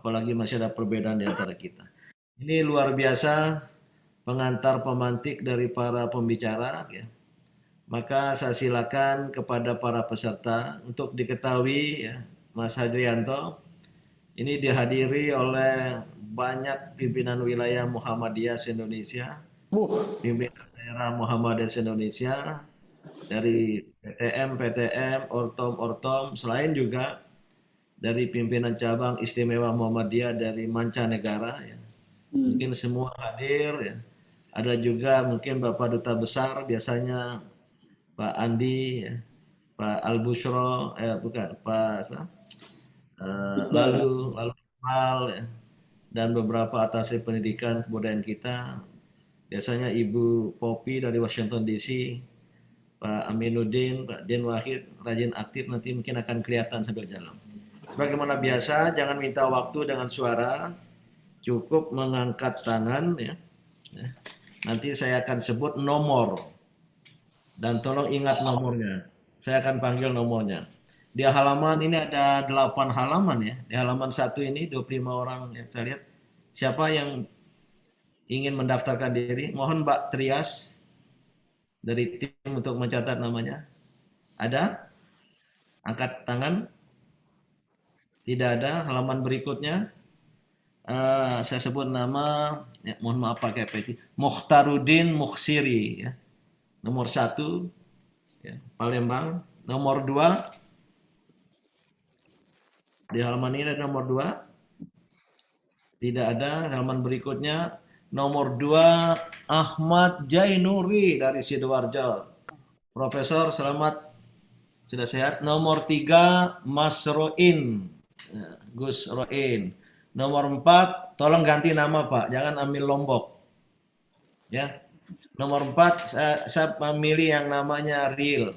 apalagi masih ada perbedaan di antara kita. Ini luar biasa pengantar pemantik dari para pembicara, ya. Maka saya silakan kepada para peserta untuk diketahui, ya, Mas Hadrianto ini dihadiri oleh banyak pimpinan wilayah Muhammadiyah se-Indonesia, pimpinan daerah Muhammadiyah se-Indonesia, dari PTM, Ortom, selain juga dari pimpinan cabang istimewa Muhammadiyah dari mancanegara, ya. Mungkin semua hadir, ya. Ada juga mungkin Bapak Duta Besar, biasanya Pak Andi, ya. Pak Al-Bushro, bukan, lalu Iqbal, ya. Dan beberapa atase pendidikan kebudayaan kita, biasanya Ibu Popi dari Washington DC, Pak Aminuddin, Pak Din Wahid, rajin aktif, nanti mungkin akan kelihatan sambil jalan. Sebagaimana biasa, jangan minta waktu dengan suara, cukup mengangkat tangan, ya. Nanti saya akan sebut nomor, dan tolong ingat nomornya. Saya akan panggil nomornya. Di halaman ini ada 8 halaman, ya. Di halaman 1 ini 25 orang yang saya lihat. Siapa yang ingin mendaftarkan diri? Mohon Mbak Trias dari tim untuk mencatat namanya. Ada? Angkat tangan. Tidak ada. Halaman berikutnya. Saya sebut nama, ya, mohon maaf pakai peti. Mukhtarudin Mukhsiri, ya. Nomor 1, ya, Palembang. Nomor 2, di halaman ini ada nomor 2. Tidak ada. Halaman berikutnya nomor 2 Ahmad Jainuri dari Sidoarjo. Profesor, selamat, sudah sehat. Nomor 3 Mas Roin, Gus Roin. Nomor 4, tolong ganti nama Pak, jangan ambil Lombok, ya. Nomor 4 saya memilih yang namanya real.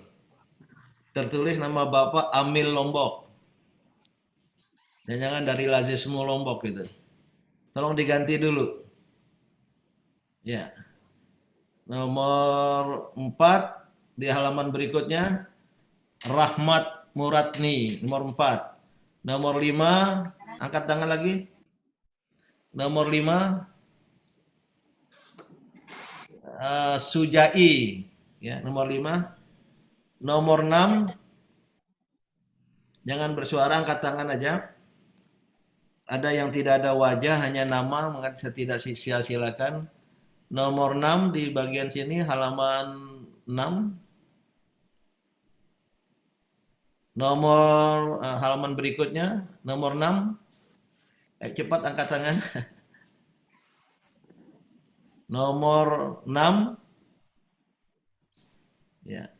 Tertulis nama Bapak Amil Lombok. Jangan dari Lazismu Lombok gitu. Tolong diganti dulu. Ya. Nomor 4 di halaman berikutnya Rahmat Muradni, nomor 4. Nomor 5, angkat tangan lagi. Nomor 5 Sujai, ya, nomor 5. Nomor 6, jangan bersuara, angkat tangan aja. Ada yang tidak ada wajah, hanya nama, maka saya tidak sia-silakan. Nomor 6 di bagian sini, halaman 6. Nomor halaman berikutnya, nomor 6. Cepat angkat tangan. Nomor 6. Ya.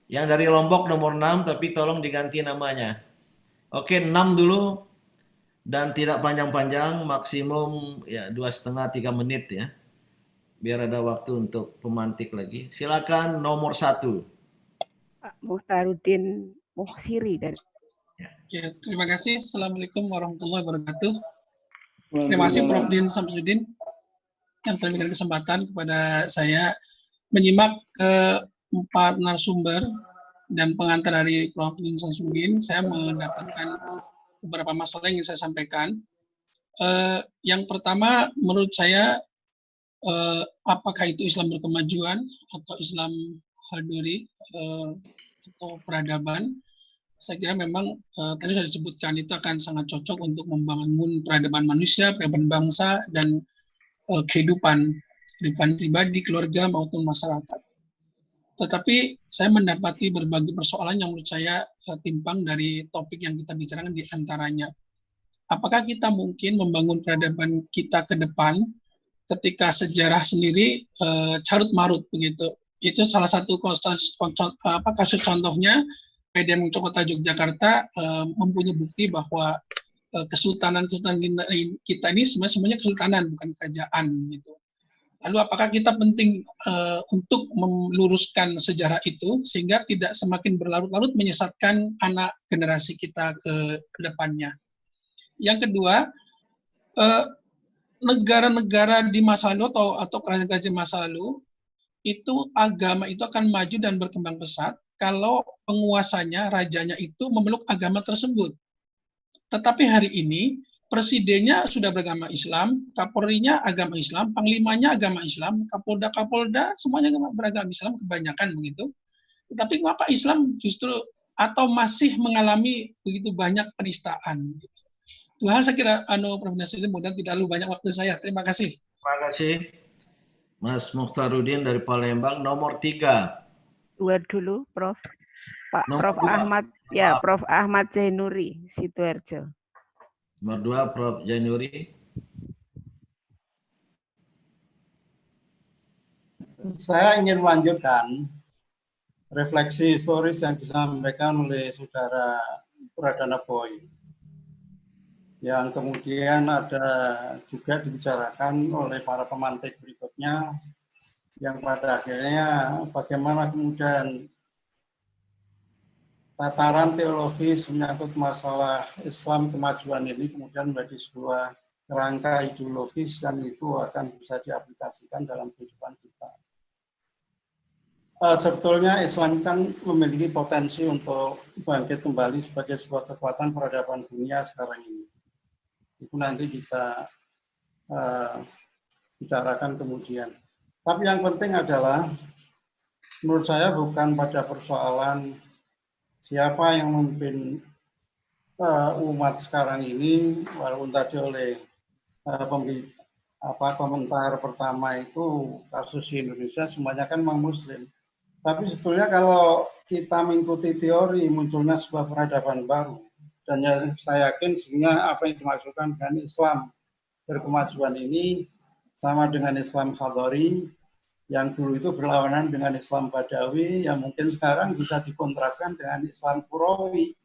Yang dari Lombok nomor 6, tapi tolong diganti namanya. Oke, 6 dulu. Dan tidak panjang-panjang, maksimum ya 2,5-3 menit, ya. Biar ada waktu untuk pemantik lagi. Silakan nomor 1. Pak Mukhtarudin Mukhsiri dari. Ya, terima kasih. Assalamualaikum warahmatullahi wabarakatuh. Terima kasih Prof. Din Samsudin yang telah memberikan kesempatan kepada saya menyimak keempat narasumber dan pengantar dari Prof. Din Samsudin. Saya mendapatkan beberapa masalah yang ingin saya sampaikan. Yang pertama, menurut saya, apakah itu Islam berkemajuan atau Islam haduri atau peradaban? Saya kira memang tadi sudah disebutkan itu akan sangat cocok untuk membangun peradaban manusia, peradaban bangsa, dan kehidupan pribadi, keluarga, maupun masyarakat. Tetapi saya mendapati berbagai persoalan yang menurut saya timpang dari topik yang kita bicarakan, di antaranya. Apakah kita mungkin membangun peradaban kita ke depan ketika sejarah sendiri carut-marut begitu? Itu salah satu kasus contohnya. PDM Kota Yogyakarta mempunyai bukti bahwa kesultanan kita ini sebenarnya kesultanan, bukan kerajaan gitu. Lalu apakah kita penting untuk meluruskan sejarah itu sehingga tidak semakin berlarut-larut menyesatkan anak generasi kita ke depannya? Yang kedua, negara-negara di masa lalu atau kerajaan-kerajaan masa lalu itu agama itu akan maju dan berkembang pesat kalau penguasanya, rajanya itu memeluk agama tersebut. Tetapi hari ini presidennya sudah beragama Islam, Kapolrinya agama Islam, Panglimanya agama Islam, Kapolda semuanya beragama Islam kebanyakan begitu. Tetapi mengapa Islam justru atau masih mengalami begitu banyak penistaan? Itu hal saya kira Prof. Nasruddin, mudah tidak terlalu banyak waktu saya. Terima kasih. Terima kasih. Mas Mukhtaruddin dari Palembang, nomor 3. Dua dulu, Prof. Pak Nomor Prof. 2. Ahmad, ya Prof. Ahmad Zainuri, Sidoarjo. Nomor 2, Prof. Jainuri. Saya ingin melanjutkan refleksi historis yang disampaikan oleh Saudara Pradana Boy, yang kemudian ada juga dibicarakan oleh para pemantik berikutnya, yang pada akhirnya bagaimana kemudian tataran teologis menyangkut masalah Islam kemajuan ini kemudian menjadi sebuah kerangka ideologis dan itu akan bisa diaplikasikan dalam kehidupan kita. Sebetulnya Islam kan memiliki potensi untuk bangkit kembali sebagai sebuah kekuatan peradaban dunia sekarang ini. Itu nanti kita bicarakan kemudian. Tapi yang penting adalah, menurut saya bukan pada persoalan siapa yang memimpin umat sekarang ini, walaupun tadi oleh komentar pertama itu kasus di Indonesia semuanya kan memang Muslim. Tapi sebetulnya kalau kita mengikuti teori munculnya sebuah peradaban baru, dan saya yakin sebenarnya apa yang dimaksudkan dengan Islam berkemajuan ini sama dengan Islam Hadari, yang dulu itu berlawanan dengan Islam Badawi, yang mungkin sekarang bisa dikontraskan dengan Islam Qurawi.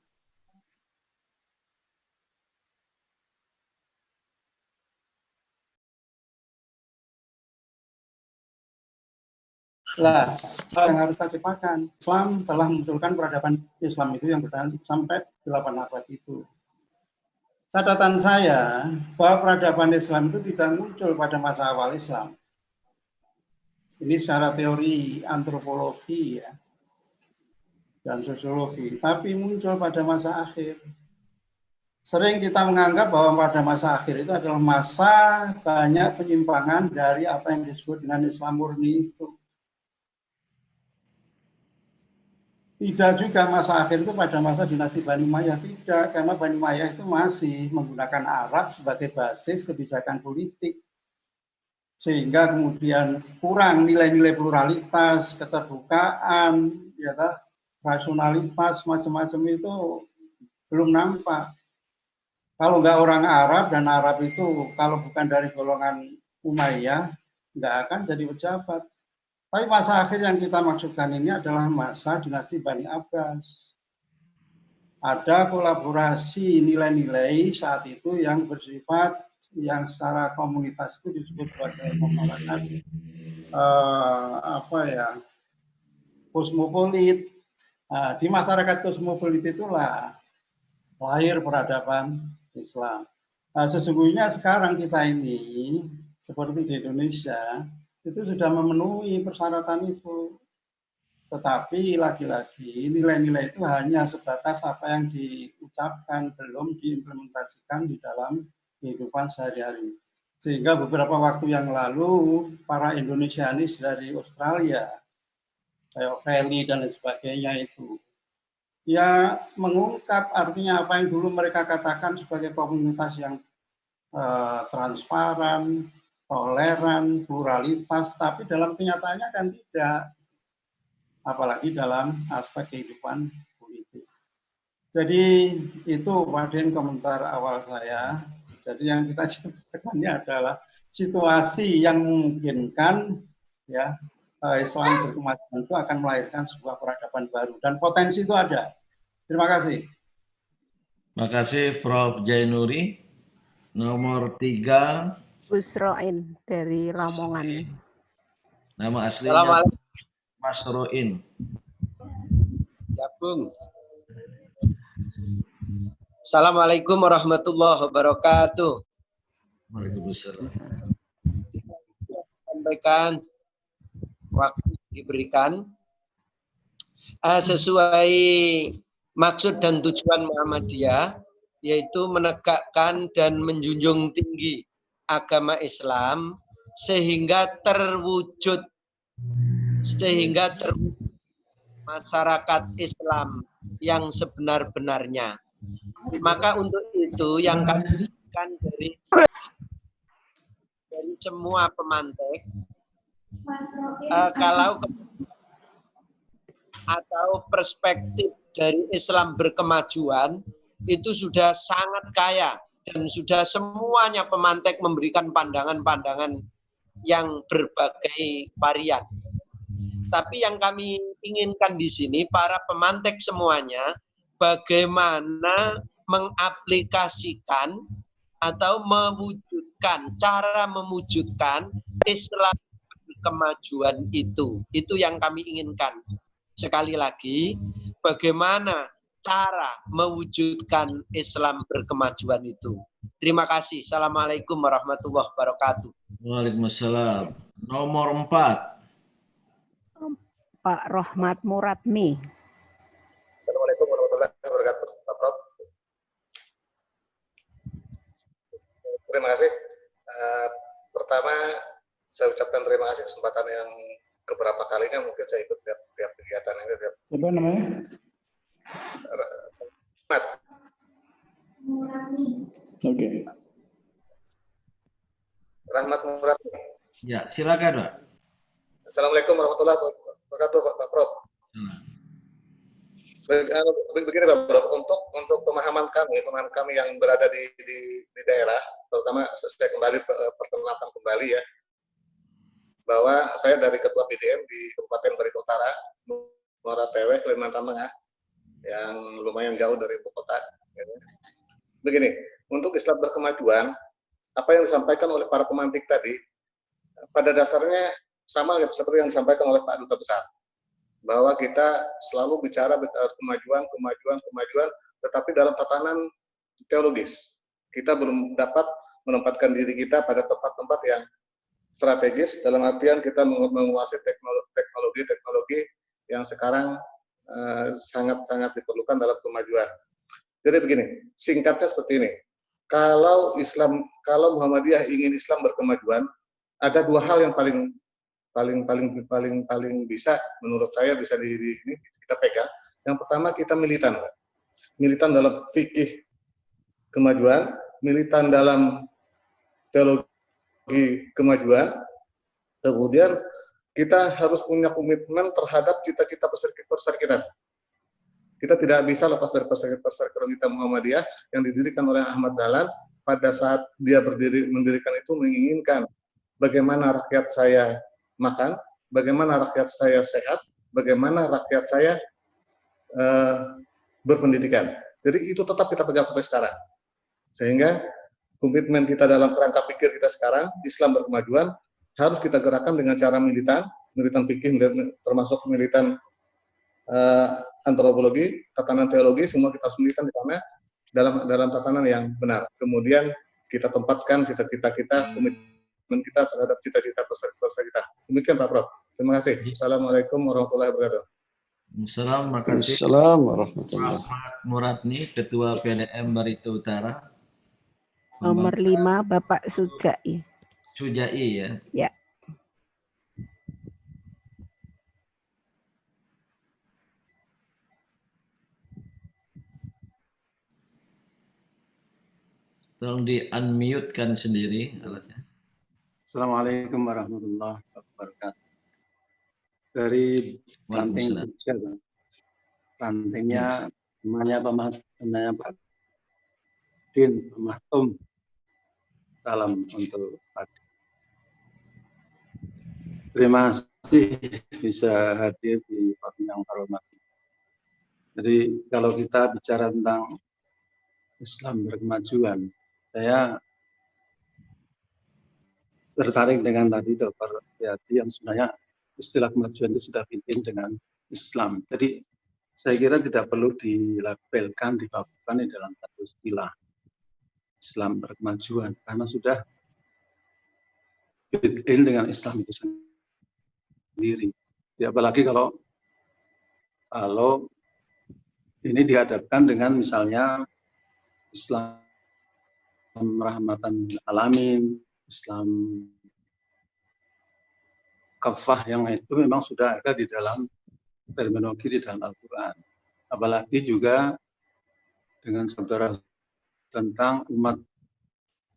Nah, yang harus kita sepakan, Islam telah memunculkan peradaban Islam itu yang bertahan sampai 8 abad itu. Catatan saya bahwa peradaban Islam itu tidak muncul pada masa awal Islam. Ini secara teori antropologi ya, dan sosiologi, tapi muncul pada masa akhir. Sering kita menganggap bahwa pada masa akhir itu adalah masa banyak penyimpangan dari apa yang disebut dengan Islam murni itu. Tidak juga masa akhir itu pada masa dinasti Bani Umayyah, tidak, karena Bani Umayyah itu masih menggunakan Arab sebagai basis kebijakan politik. Sehingga kemudian kurang nilai-nilai pluralitas, keterbukaan, ya, rasionalitas, macam-macam itu belum nampak. Kalau nggak orang Arab, dan Arab itu kalau bukan dari golongan Umayyah, nggak akan jadi pejabat. Tapi masa akhir yang kita maksudkan ini adalah masa dinasti Bani Abbas. Ada kolaborasi nilai-nilai saat itu yang bersifat, yang secara komunitas itu disebut sebagai masyarakat kosmopolit. Nah, di masyarakat kosmopolit itulah lahir peradaban Islam. Nah, sesungguhnya sekarang kita ini seperti di Indonesia itu sudah memenuhi persyaratan itu. Tetapi lagi-lagi nilai-nilai itu hanya sebatas apa yang diucapkan, belum diimplementasikan di dalam kehidupan sehari-hari. Sehingga beberapa waktu yang lalu para Indonesianis dari Australia, kayak Valley dan lain sebagainya itu, ya mengungkap artinya apa yang dulu mereka katakan sebagai komunitas yang transparan, toleran, pluralitas, tapi dalam kenyataannya kan tidak, apalagi dalam aspek kehidupan politik. Jadi itu Waden komentar awal saya. Jadi yang kita ceritakannya adalah situasi yang memungkinkan ya Islam berkemajuan itu akan melahirkan sebuah peradaban baru dan potensi itu ada. Terima kasih. Terima kasih Prof. Jainuri. Nomor 3. Busroin dari Lamongan. Nama aslinya Mas Roin. Ya, Bung. Assalamualaikum warahmatullahi wabarakatuh. Waalaikumsalam. Sampaikan waktu diberikan sesuai maksud dan tujuan Muhammadiyah yaitu menegakkan dan menjunjung tinggi agama Islam sehingga terwujud masyarakat Islam yang sebenar-benarnya. Maka untuk itu yang kami inginkan dari semua pemantik, kalau atau perspektif dari Islam berkemajuan itu sudah sangat kaya dan sudah semuanya pemantik memberikan pandangan-pandangan yang berbagai varian. Tapi yang kami inginkan di sini para pemantik semuanya bagaimana mengaplikasikan atau mewujudkan, cara mewujudkan Islam kemajuan itu yang kami inginkan. Sekali lagi, bagaimana cara mewujudkan Islam berkemajuan itu. Terima kasih. Assalamualaikum warahmatullahi wabarakatuh. Waalaikumsalam. Nomor 4. Pak Rohmat Muradmi. Assalamualaikum warahmatullahi wabarakatuh, Pak Prof. Terima kasih. Pertama, saya ucapkan terima kasih kesempatan yang keberapa kalinya mungkin saya ikut tiap kegiatan ini. Siapa namanya? Rahmat. Oke. Rahmat Murad. Ya, silakan, Pak. Assalamualaikum warahmatullahi wabarakatuh, Pak Prof. Begini, Pak Prof. Untuk pemahaman kami yang berada di daerah, terutama saya kembali perkenalkan kembali ya, bahwa saya dari Ketua PDM di Kabupaten Barito Utara, Muara Tewe, Kalimantan Tengah, yang lumayan jauh dari ibu kota. Begini, untuk Islam berkemajuan, apa yang disampaikan oleh para pemantik tadi, pada dasarnya sama seperti yang disampaikan oleh Pak Duta Besar, bahwa kita selalu bicara kemajuan, tetapi dalam tatanan teologis. Kita belum dapat menempatkan diri kita pada tempat-tempat yang strategis, dalam artian kita menguasai teknologi yang sekarang sangat-sangat diperlukan dalam kemajuan. Jadi begini, singkatnya seperti ini. Kalau Muhammadiyah ingin Islam berkemajuan, ada dua hal yang paling bisa, menurut saya bisa kita pegang. Yang pertama, kita militan, Pak. Militan dalam fikih kemajuan, militan dalam teologi kemajuan. Kemudian kita harus punya komitmen terhadap cita-cita perserikatan. Kita tidak bisa lepas dari perserikatan kita Muhammadiyah yang didirikan oleh Ahmad Dahlan. Pada saat dia mendirikan itu menginginkan bagaimana rakyat saya makan, bagaimana rakyat saya sehat, bagaimana rakyat saya berpendidikan. Jadi itu tetap kita pegang sampai sekarang. Sehingga komitmen kita dalam kerangka pikir kita sekarang, Islam berkemajuan, harus kita gerakkan dengan cara militan fikih, termasuk militan antropologi, tatanan teologi, semua kita harus militan di sana dalam tatanan yang benar. Kemudian kita tempatkan cita-cita kita, komitmen kita terhadap cita-cita peserta kita. Demikian Pak Prof. Terima kasih. Assalamualaikum warahmatullahi wabarakatuh. Assalamualaikum, makasih. Assalamualaikum warahmatullahi wabarakatuh. Rahmat Muradmi, Ketua PDM Barito Utara. Nomor 5, Bapak Sujai. Sujai ya. Ya. Tolong di-unmute-kan sendiri alatnya. Assalamualaikum warahmatullahi wabarakatuh. Dari ranting kecil, rantingnya namanya Pak Din, Pak Mahtum. Salam untuk Pak. Terima kasih bisa hadir di forum yang terhormat. Jadi kalau kita bicara tentang Islam berkemajuan, saya tertarik dengan tadi Dr. Yati yang sebenarnya istilah kemajuan itu sudah bikin dengan Islam. Jadi saya kira tidak perlu dilabelkan, dibabukan di dalam satu istilah Islam berkemajuan karena sudah built-in dengan Islam itu sendiri. Ya, apalagi kalau ini dihadapkan dengan misalnya Islam rahmatan lil alamin, Islam kafah, yang itu memang sudah ada di dalam terminologi di dalam Al-Quran. Apalagi juga dengan sabda tentang umat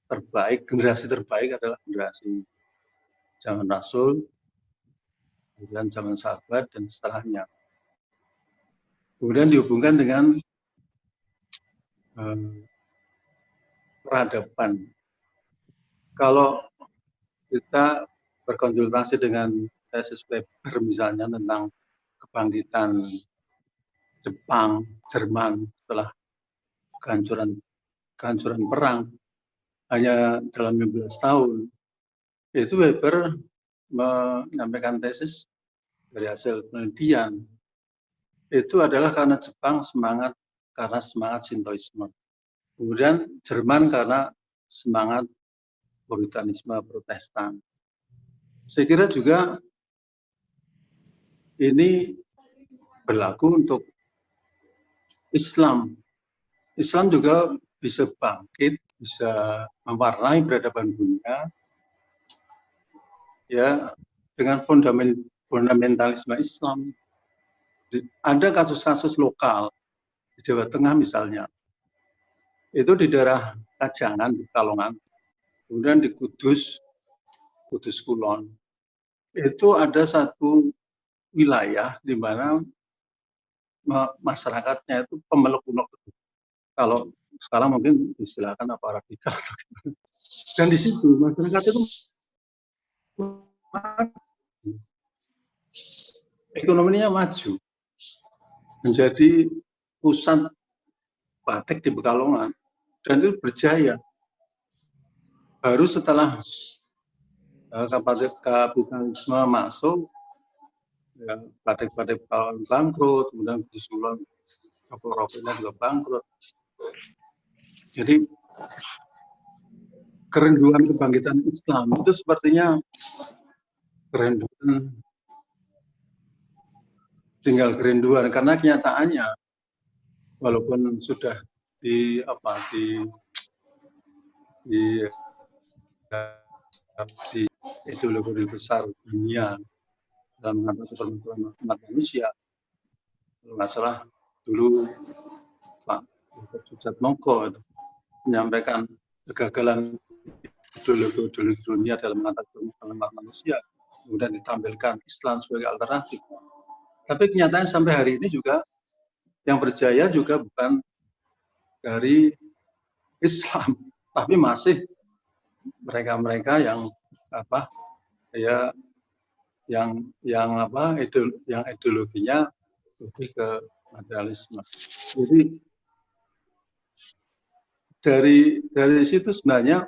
terbaik, generasi terbaik adalah generasi zaman Rasul, kemudian zaman sahabat, dan setelahnya. Kemudian dihubungkan dengan peradaban. Kalau kita berkonsultasi dengan tesis paper misalnya tentang kebangkitan Jepang, Jerman setelah kehancuran perang hanya dalam 15 tahun, itu Weber menyampaikan tesis dari hasil penelitian itu adalah karena Jepang karena semangat Shintoisme, kemudian Jerman karena semangat Puritanisme Protestan. Saya kira juga ini berlaku untuk Islam. Islam juga bisa bangkit, bisa mewarnai peradaban dunia, ya, dengan fundamentalisme Islam. Ada kasus-kasus lokal di Jawa Tengah misalnya, itu di daerah Kajangan, di Kalongan, kemudian di Kudus Kulon, itu ada satu wilayah di mana masyarakatnya itu pemeluk kuno. Kalau sekarang mungkin istilahkan apa radikal. Dan di situ masyarakat itu ekonominya maju, menjadi pusat batik di Pekalongan, dan itu berjaya. Baru setelah kapitalisme masuk, ya, batik-batik Pekalongan bangkrut, kemudian di Sulon rokok-rokoknya juga bangkrut. Jadi kerinduan kebangkitan Islam itu sepertinya tinggal kerinduan, karena kenyataannya walaupun sudah di ideologi besar dunia dalam mengatasi permasalahan umat manusia, kalau nggak salah dulu Pak Sujatmoko menyampaikan kegagalan ideologi dunia dalam mengatasi permasalahan umat manusia, kemudian ditampilkan Islam sebagai alternatif. Tapi kenyataannya sampai hari ini juga yang berjaya juga bukan dari Islam, tapi masih mereka-mereka yang ideologinya lebih ke materialisme. Jadi dari situ sebenarnya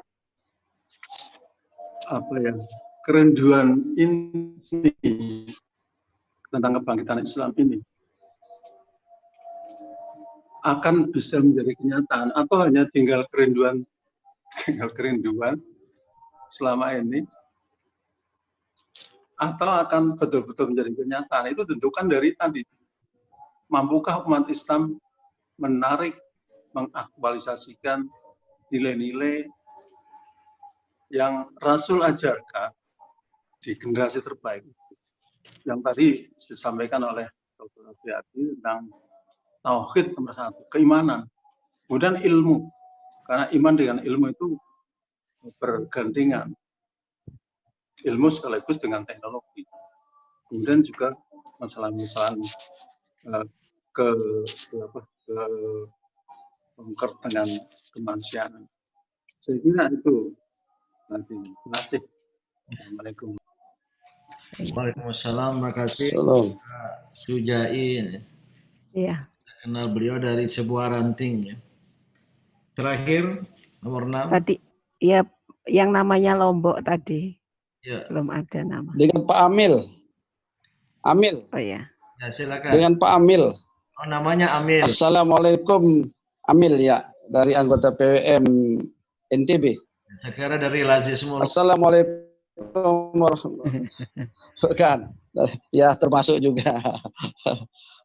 kerinduan ini tentang kebangkitan Islam ini akan bisa menjadi kenyataan, atau hanya tinggal kerinduan selama ini, atau akan betul-betul menjadi kenyataan. Itu tentukan dari tadi, mampukah umat Islam menarik, mengaktualisasikan nilai-nilai yang Rasul ajarkan di generasi terbaik, yang tadi disampaikan oleh Dr. Abiyati tentang tauhid nomor 1, keimanan, kemudian ilmu, karena iman dengan ilmu itu bergandengan, ilmu sekaligus dengan teknologi, kemudian juga masalah-masalah dengan kemanusiaan. Saya kira itu nanti. Terima kasih. Assalamualaikum. Waalaikumsalam, makasih Sujai. Iya. Kenal beliau dari sebuah ranting, ya. Terakhir nomor 6. Tadi ya yang namanya Lombok tadi. Ya. Belum ada nama. Dengan Pak Amil. Oh ya. Ya, silakan. Dengan Pak Amil. Oh, namanya Amil. Assalamualaikum, Amil ya, dari anggota PWM NTB. Sekarang dari Lazismul. Assalamualaikum warahmatullahi wabarakatuh. Ya, termasuk juga.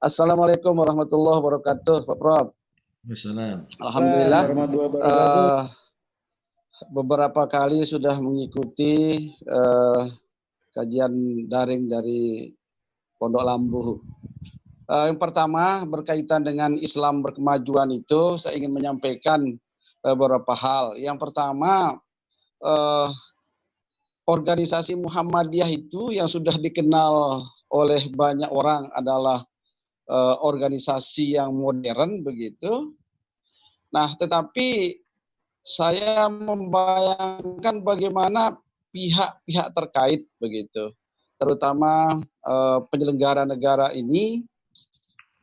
Assalamualaikum warahmatullahi wabarakatuh, Pak Prof. Wassalam. Alhamdulillah Warahmatullahi wabarakatuh. beberapa kali sudah mengikuti kajian daring dari Pondok Lambu. Yang pertama berkaitan dengan Islam berkemajuan itu saya ingin menyampaikan beberapa hal. Yang pertama organisasi Muhammadiyah itu yang sudah dikenal oleh banyak orang adalah organisasi yang modern begitu. Nah, tetapi saya membayangkan bagaimana pihak-pihak terkait begitu, terutama penyelenggara negara ini,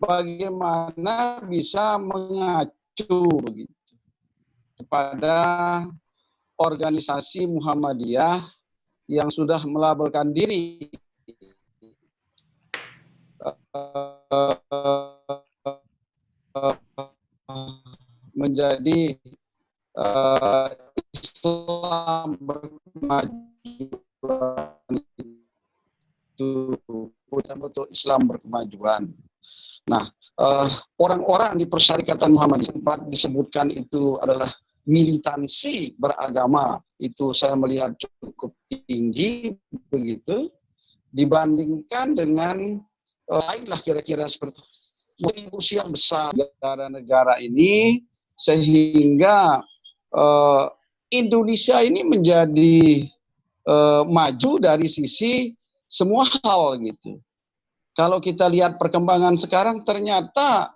bagaimana bisa mengacu begitu kepada organisasi Muhammadiyah yang sudah melabelkan diri menjadi Islam berkemajuan itu betul-betul Islam berkemajuan. Nah, orang-orang di Persyarikatan Muhammadiyah sempat disebutkan itu adalah militansi beragama, itu saya melihat cukup tinggi begitu dibandingkan dengan lainlah kira-kira seperti kontribusi yang besar negara-negara ini, sehingga Indonesia ini menjadi maju dari sisi semua hal gitu. Kalau kita lihat perkembangan sekarang, ternyata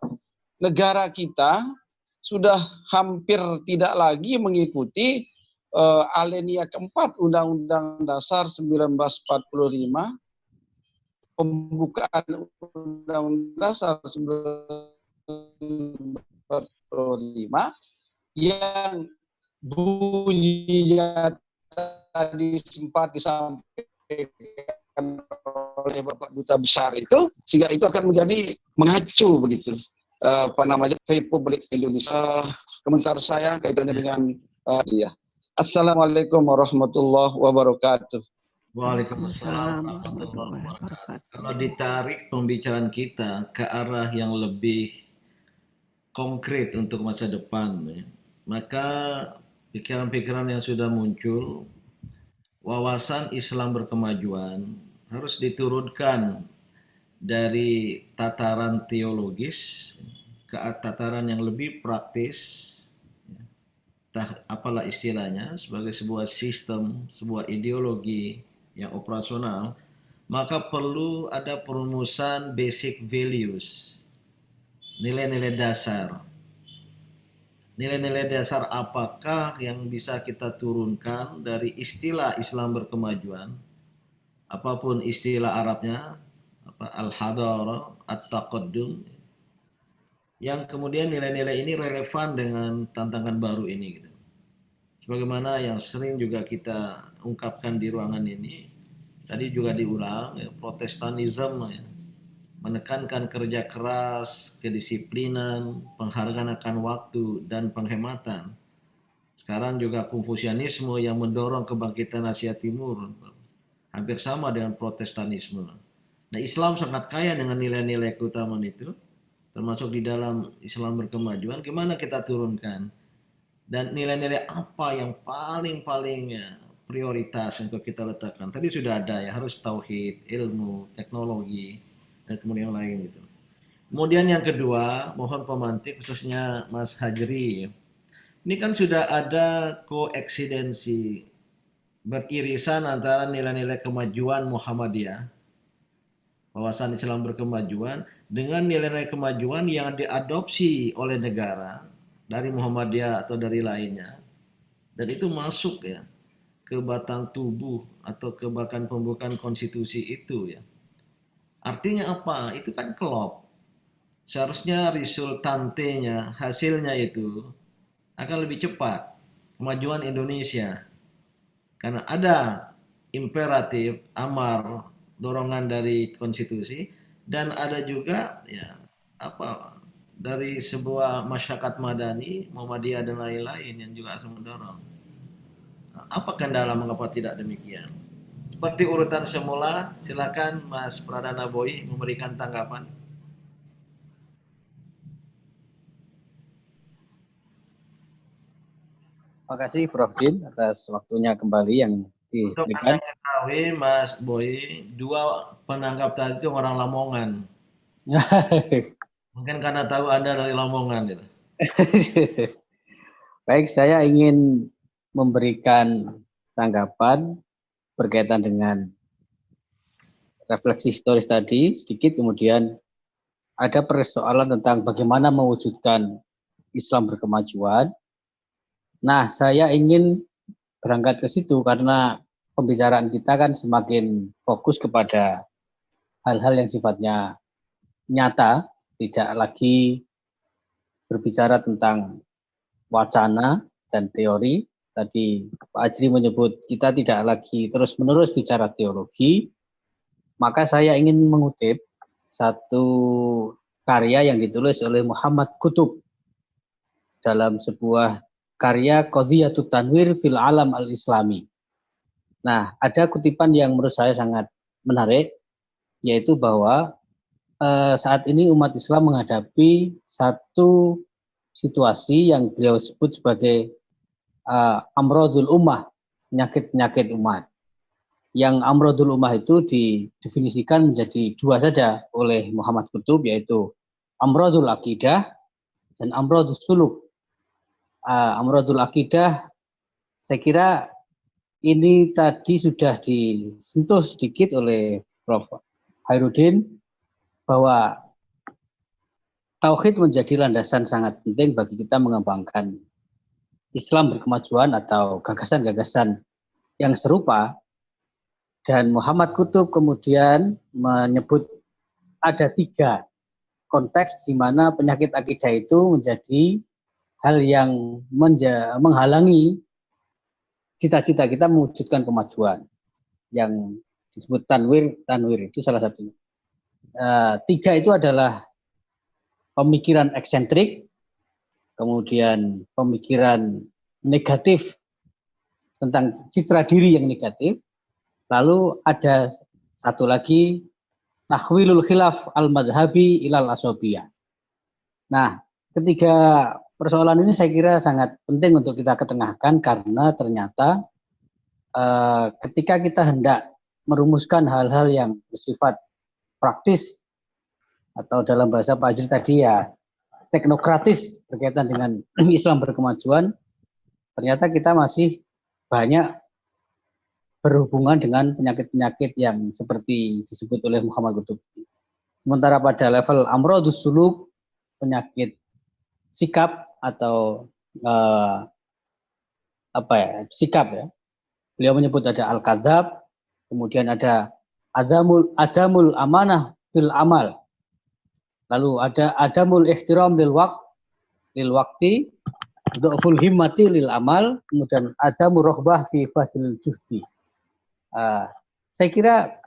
negara kita sudah hampir tidak lagi mengikuti alinea keempat Undang-Undang Dasar 1945, pembukaan Undang-Undang Dasar 1945 yang bunyinya tadi sempat disampaikan oleh Bapak Duta Besar itu, sehingga itu akan menjadi mengacu begitu Republik Indonesia. Komentar saya kaitannya dengan dia. Assalamualaikum warahmatullahi wabarakatuh. Waalaikumsalam warahmatullahi wabarakatuh. Kalau ditarik pembicaraan kita ke arah yang lebih konkret untuk masa depan, maka pikiran-pikiran yang sudah muncul, wawasan Islam berkemajuan harus diturunkan dari tataran teologis ke tataran yang lebih praktis, apalah istilahnya, sebagai sebuah sistem, sebuah ideologi yang operasional, maka perlu ada perumusan basic values, nilai-nilai dasar. Nilai-nilai dasar apakah yang bisa kita turunkan dari istilah Islam berkemajuan, apapun istilah Arabnya, al-hadara, at-taqaddum, yang kemudian nilai-nilai ini relevan dengan tantangan baru ini gitu. Sebagaimana yang sering juga kita ungkapkan di ruangan ini, tadi juga diulang, ya, Protestanisme ya, menekankan kerja keras, kedisiplinan, penghargaan akan waktu, dan penghematan. Sekarang juga Konfusianisme yang mendorong kebangkitan Asia Timur, hampir sama dengan Protestanisme. Nah, Islam sangat kaya dengan nilai-nilai keutamaan itu, termasuk di dalam Islam berkemajuan. Gimana kita turunkan? Dan nilai-nilai apa yang paling prioritas untuk kita letakkan? Tadi sudah ada ya, harus tauhid, ilmu, teknologi, dan kemudian yang lain gitu. Kemudian yang kedua, mohon pemantik khususnya Mas Hajri. Ini kan sudah ada koeksidensi, beririsan antara nilai-nilai kemajuan Muhammadiyah, wawasan Islam berkemajuan, dengan nilai-nilai kemajuan yang diadopsi oleh negara dari Muhammadiyah atau dari lainnya, dan itu masuk ya ke batang tubuh atau ke bahkan pembukaan konstitusi itu ya. Artinya apa? Itu kan klop. Seharusnya resultantenya, hasilnya itu akan lebih cepat kemajuan Indonesia, karena ada imperatif, amar, dorongan dari konstitusi, dan ada juga ya dari sebuah masyarakat madani, Muhammadiyah dan lain-lain yang juga harus mendorong. Nah, apa kendala mengapa tidak demikian? Seperti urutan semula, silakan Mas Pradana Boy memberikan tanggapan. Terima kasih Prof. Din atas waktunya kembali yang Untuk diberikan. Anda ketahui, Mas Boy, 2 penangkap tadi itu orang Lamongan. Mungkin karena tahu Anda dari Lamongan gitu. Baik, saya ingin memberikan tanggapan berkaitan dengan refleksi historis tadi sedikit, kemudian ada persoalan tentang bagaimana mewujudkan Islam berkemajuan. Nah, saya ingin berangkat ke situ karena pembicaraan kita kan semakin fokus kepada hal-hal yang sifatnya nyata, tidak lagi berbicara tentang wacana dan teori. Tadi Pak Ajri menyebut kita tidak lagi terus-menerus bicara teologi, maka saya ingin mengutip satu karya yang ditulis oleh Muhammad Qutb dalam sebuah karya Qadhiyatut Tanwir fil Alam al-Islami. Nah, ada kutipan yang menurut saya sangat menarik, yaitu bahwa saat ini umat Islam menghadapi satu situasi yang beliau sebut sebagai amrodul ummah, penyakit-penyakit umat. Yang amrodul ummah itu didefinisikan menjadi 2 saja oleh Muhammad Qutb, yaitu amrodul akidah dan amrodul suluk. Amrodul akidah, saya kira ini tadi sudah disentuh sedikit oleh Prof. Khairuddin, bahwa tauhid menjadi landasan sangat penting bagi kita mengembangkan Islam berkemajuan atau gagasan-gagasan yang serupa. Dan Muhammad Qutb kemudian menyebut ada 3 konteks di mana penyakit akidah itu menjadi hal yang menghalangi cita-cita kita mewujudkan kemajuan. Yang disebut tanwir itu salah satunya. 3 itu adalah pemikiran eksentrik, kemudian pemikiran negatif tentang citra diri yang negatif, lalu ada satu lagi takhwilul khilaf al-madhabi ilal asobiyah. Nah, ketiga persoalan ini saya kira sangat penting untuk kita ketengahkan karena ternyata ketika kita hendak merumuskan hal-hal yang bersifat praktis atau dalam bahasa Pak Ajri tadi ya teknokratis berkaitan dengan Islam berkemajuan, ternyata kita masih banyak berhubungan dengan penyakit-penyakit yang seperti disebut oleh Muhammad Qutb. Sementara pada level amrodus suluk, penyakit sikap atau sikap ya. Beliau menyebut ada al-kadzab, kemudian ada adamul amanah fil amal. Lalu ada adamul ihtiram lil waqti, dhuful himmati lil amal, kemudian adamur rahbah fi fadlil juhdi. Saya kira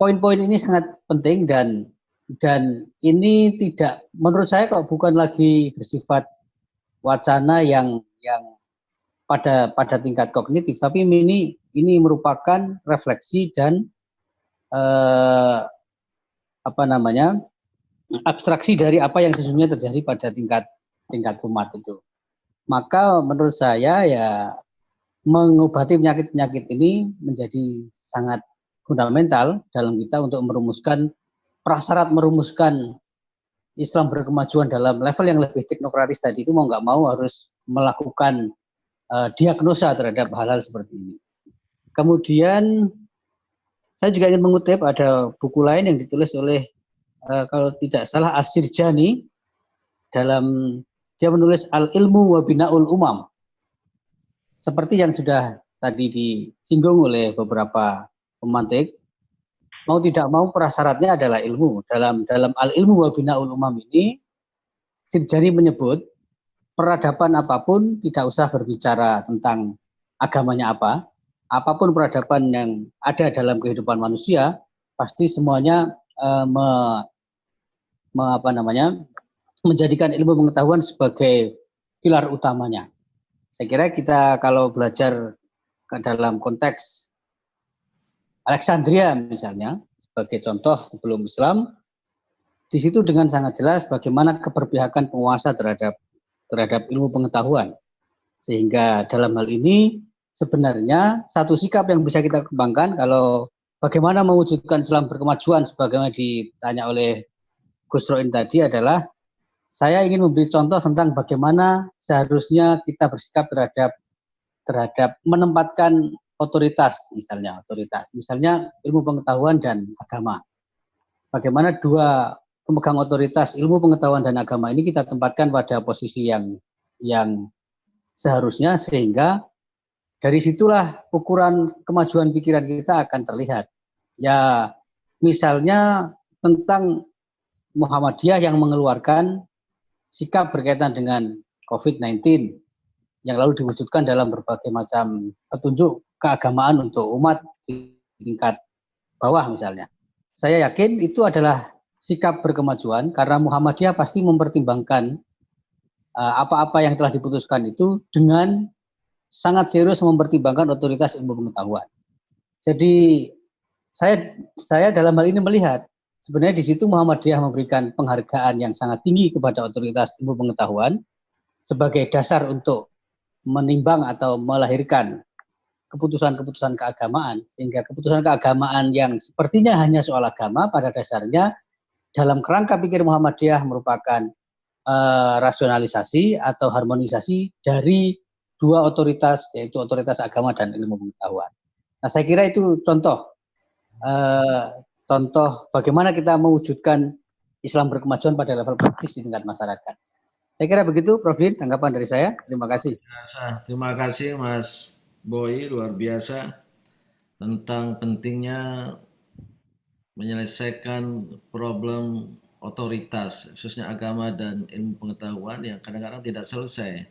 poin-poin ini sangat penting dan ini tidak, menurut saya kok bukan lagi bersifat wacana yang pada tingkat kognitif, tapi ini merupakan refleksi dan abstraksi dari apa yang sesungguhnya terjadi pada tingkat umat itu. Maka menurut saya ya mengobati penyakit-penyakit ini menjadi sangat fundamental dalam kita untuk merumuskan prasyarat merumuskan Islam berkemajuan dalam level yang lebih teknokratis tadi itu mau nggak mau harus melakukan diagnosa terhadap hal-hal seperti ini. Kemudian saya juga ingin mengutip ada buku lain yang ditulis oleh kalau tidak salah As-Sirjani, dalam dia menulis Al-Ilmu wa Bina'ul Umam. Seperti yang sudah tadi disinggung oleh beberapa pemantik, mau tidak mau prasyaratnya adalah ilmu. Dalam Al-Ilmu wa Bina'ul Umam ini, Sirjani menyebut peradaban apapun tidak usah berbicara tentang agamanya apa, apapun peradaban yang ada dalam kehidupan manusia, pasti semuanya menjadikan ilmu pengetahuan sebagai pilar utamanya. Saya kira kita kalau belajar dalam konteks Alexandria misalnya, sebagai contoh sebelum Islam, di situ dengan sangat jelas bagaimana keberpihakan penguasa terhadap ilmu pengetahuan. Sehingga dalam hal ini sebenarnya satu sikap yang bisa kita kembangkan kalau bagaimana mewujudkan Islam berkemajuan sebagaimana ditanya oleh Gus Roin tadi adalah saya ingin memberi contoh tentang bagaimana seharusnya kita bersikap terhadap menempatkan otoritas, misalnya ilmu pengetahuan dan agama. Bagaimana dua pemegang otoritas ilmu pengetahuan dan agama ini kita tempatkan pada posisi yang seharusnya, sehingga dari situlah ukuran kemajuan pikiran kita akan terlihat. Ya, misalnya tentang Muhammadiyah yang mengeluarkan sikap berkaitan dengan COVID-19 yang lalu diwujudkan dalam berbagai macam petunjuk keagamaan untuk umat di tingkat bawah misalnya. Saya yakin itu adalah sikap berkemajuan karena Muhammadiyah pasti mempertimbangkan apa-apa yang telah diputuskan itu dengan sangat serius mempertimbangkan otoritas ilmu pengetahuan. Jadi saya dalam hal ini melihat sebenarnya di situ Muhammadiyah memberikan penghargaan yang sangat tinggi kepada otoritas ilmu pengetahuan sebagai dasar untuk menimbang atau melahirkan keputusan-keputusan keagamaan, sehingga keputusan keagamaan yang sepertinya hanya soal agama pada dasarnya dalam kerangka pikir Muhammadiyah merupakan rasionalisasi atau harmonisasi dari dua otoritas, yaitu otoritas agama dan ilmu pengetahuan. Nah, saya kira itu contoh bagaimana kita mewujudkan Islam berkemajuan pada level praktis di tingkat masyarakat. Saya kira begitu, Prof. Din, tanggapan dari saya. Terima kasih. Terima kasih, Mas Boy, luar biasa tentang pentingnya menyelesaikan problem otoritas, khususnya agama dan ilmu pengetahuan yang kadang-kadang tidak selesai.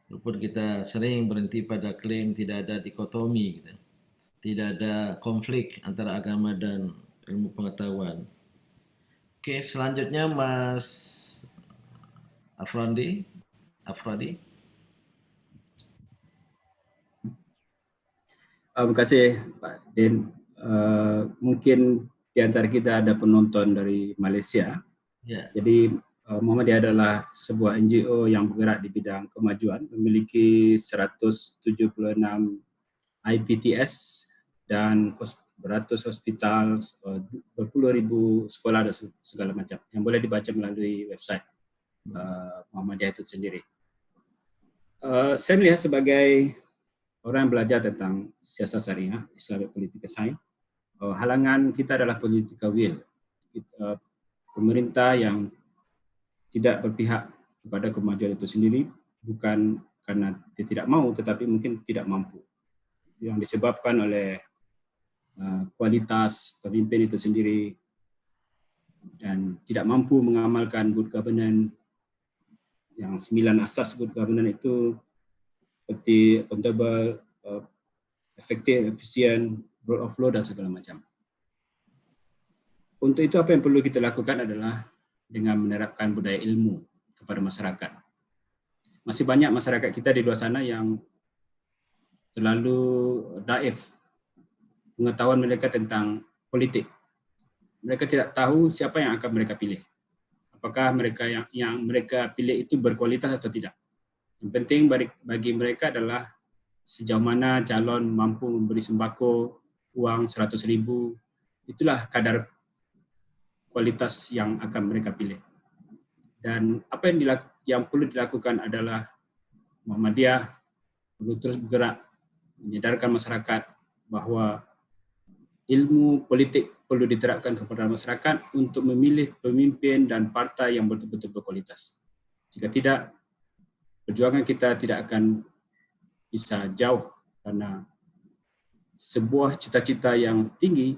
Walaupun kita sering berhenti pada klaim tidak ada dikotomi, gitu. Tidak ada konflik antara agama dan ilmu pengetahuan. Oke, selanjutnya Mas Afradi. Terima kasih Pak Din. Mungkin di antara kita ada penonton dari Malaysia. Yeah. Jadi Muhammadiyah adalah sebuah NGO yang bergerak di bidang kemajuan, memiliki 176 IPTS dan beratus hospital, berpuluh ribu sekolah dan segala macam yang boleh dibaca melalui website Muhammadiyah itu sendiri. Saya melihat sebagai orang yang belajar tentang siasat syariah, Islamic Political Science, halangan kita adalah political will. Pemerintah yang tidak berpihak kepada kemajuan itu sendiri, bukan karena dia tidak mau, tetapi mungkin tidak mampu. Yang disebabkan oleh kualitas pemimpin itu sendiri dan tidak mampu mengamalkan good governance, yang 9 asas good governance itu seperti accountable, effective, efisien, rule of law dan segala macam. Untuk itu apa yang perlu kita lakukan adalah dengan menerapkan budaya ilmu kepada masyarakat. Masih banyak masyarakat kita di luar sana yang terlalu daif pengetahuan mereka tentang politik. Mereka tidak tahu siapa yang akan mereka pilih. Apakah mereka yang mereka pilih itu berkualitas atau tidak. Yang penting bagi mereka adalah sejauh mana calon mampu memberi sembako, uang 100.000, itulah kadar kualitas yang akan mereka pilih. Dan apa yang perlu dilakukan adalah Muhammadiyah perlu terus bergerak menyadarkan masyarakat bahwa ilmu politik perlu diterapkan kepada masyarakat untuk memilih pemimpin dan partai yang betul-betul berkualitas. Jika tidak, perjuangan kita tidak akan bisa jauh karena sebuah cita-cita yang tinggi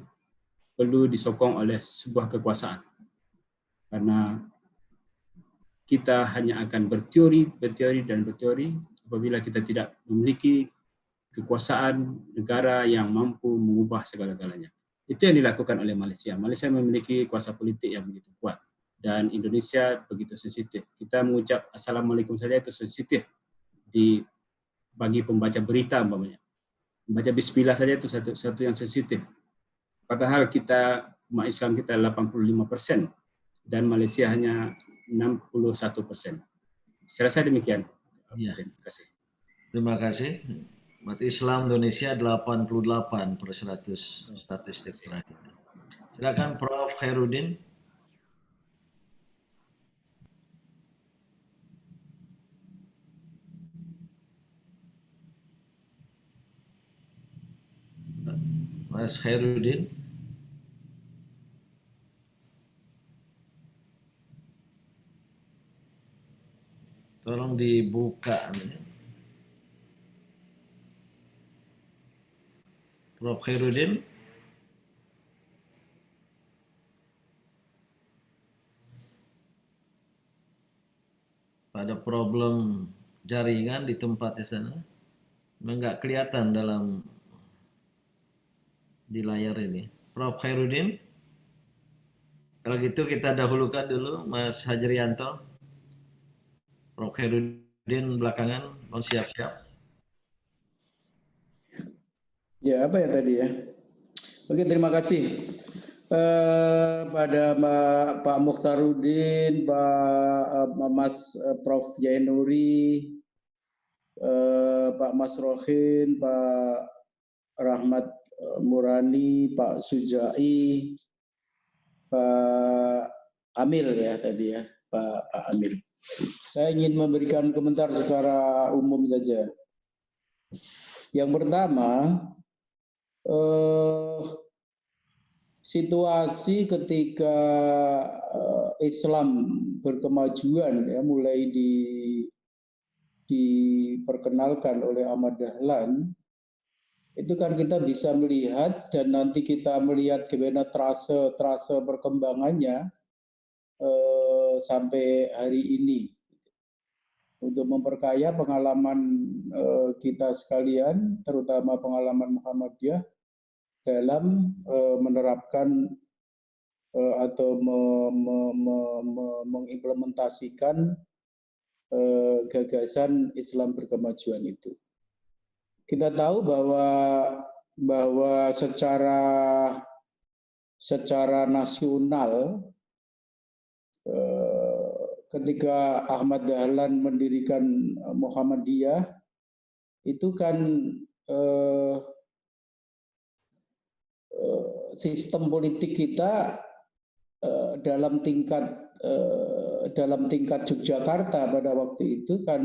perlu disokong oleh sebuah kekuasaan. Karena kita hanya akan berteori apabila kita tidak memiliki kekuasaan negara yang mampu mengubah segala-galanya. Itu yang dilakukan oleh Malaysia. Malaysia memiliki kuasa politik yang begitu kuat dan Indonesia begitu sensitif. Kita mengucap Assalamualaikum saja itu sensitif bagi pembaca berita umpamanya. Membaca Bismillah saja itu satu yang sensitif. Padahal kita umat Islam kita 85% dan Malaysia hanya 61%. Saya rasa demikian. Ya. Terima kasih. Terima kasih. Umat Islam Indonesia 88 per 100 statistik terakhir. Silakan Prof. Khairuddin. Mas Khairuddin. Tolong dibuka. Prof. Khairuddin. Ada problem jaringan di tempat di sana. Memang nggak kelihatan di layar ini. Prof. Khairuddin. Kalau gitu kita dahulukan dulu Mas Hajrianto. Prof. Khairuddin belakangan, mau siap-siap. Ya, apa ya tadi ya? Oke, terima kasih pada Pak Mukhtaruddin, Pak Mas Prof. Jainuri, Pak Mas Rohin, Pak Rahmat Murani, Pak Sujai, Pak Amil ya tadi ya, Pak Amil. Saya ingin memberikan komentar secara umum saja. Yang pertama, situasi ketika Islam berkemajuan ya, mulai diperkenalkan oleh Ahmad Dahlan, itu kan kita bisa melihat dan nanti kita melihat gimana trase perkembangannya sampai hari ini. Untuk memperkaya pengalaman kita sekalian, terutama pengalaman Muhammadiyah dalam menerapkan atau mengimplementasikan gagasan Islam berkemajuan itu. Kita tahu bahwa secara nasional ketika Ahmad Dahlan mendirikan Muhammadiyah itu kan sistem politik kita dalam tingkat Yogyakarta pada waktu itu kan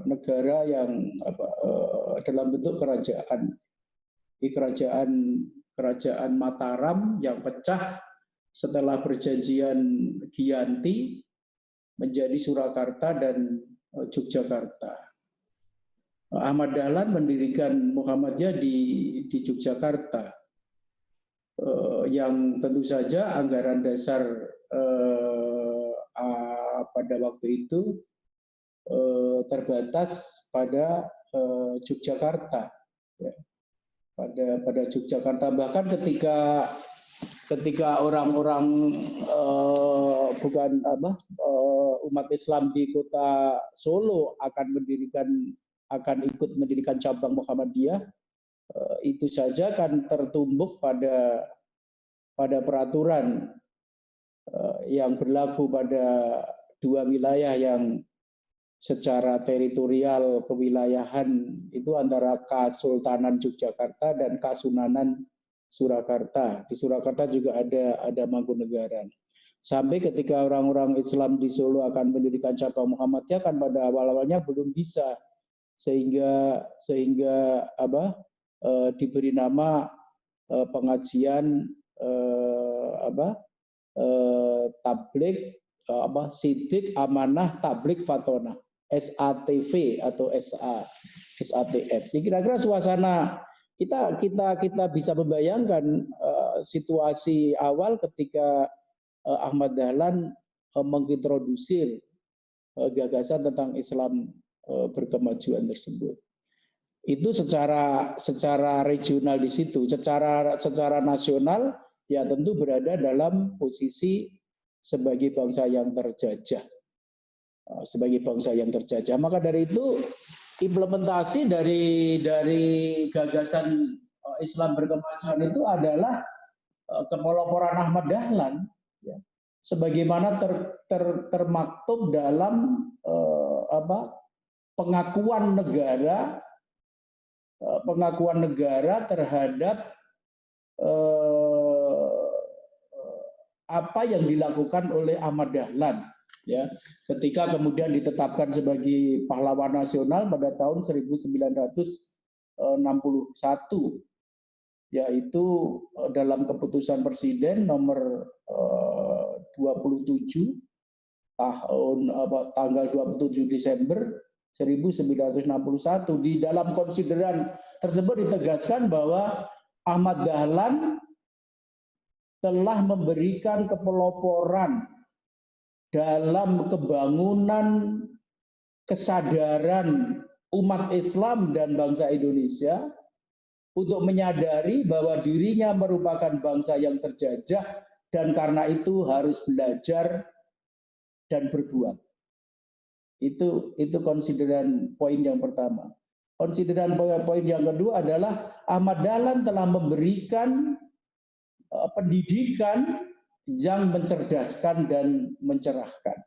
negara yang dalam bentuk kerajaan Mataram yang pecah setelah perjanjian Giyanti menjadi Surakarta dan Yogyakarta. Ahmad Dahlan mendirikan Muhammadiyah di Yogyakarta, yang tentu saja anggaran dasar pada waktu itu terbatas pada Yogyakarta, ya. pada Yogyakarta. Bahkan ketika orang-orang umat Islam di kota Solo akan ikut mendirikan cabang Muhammadiyah, itu saja kan tertumbuk pada peraturan yang berlaku pada dua wilayah yang secara teritorial kewilayahan itu antara Kesultanan Yogyakarta dan Kasunanan Surakarta. Di Surakarta juga ada Mangkunegaran. Sampai ketika orang-orang Islam di Solo akan mendirikan cabang Muhammadiyah kan pada awal-awalnya belum bisa, sehingga diberi nama pengajian tabligh Sidik Amanah Tabligh Fatonah, SATV atau SATF. Jadi kira-kira suasana kita bisa membayangkan situasi awal ketika Ahmad Dahlan mengintrodusir gagasan tentang Islam berkemajuan tersebut. Itu secara regional di situ, secara nasional ya tentu berada dalam posisi sebagai bangsa yang terjajah. Maka dari itu implementasi dari gagasan Islam berkemajuan itu adalah kepeloporan Ahmad Dahlan, ya. Sebagaimana termaktub dalam pengakuan negara terhadap apa yang dilakukan oleh Ahmad Dahlan, ya, ketika kemudian ditetapkan sebagai pahlawan nasional pada tahun 1961, yaitu dalam keputusan Presiden nomor 27 tanggal 27 Desember 1961. Di dalam konsideran tersebut ditegaskan bahwa Ahmad Dahlan telah memberikan kepeloporan dalam kebangunan kesadaran umat Islam dan bangsa Indonesia untuk menyadari bahwa dirinya merupakan bangsa yang terjajah dan karena itu harus belajar dan berbuat. Itu konsideran poin yang pertama. Konsideran poin yang kedua adalah Ahmad Dahlan telah memberikan pendidikan yang mencerdaskan dan mencerahkan.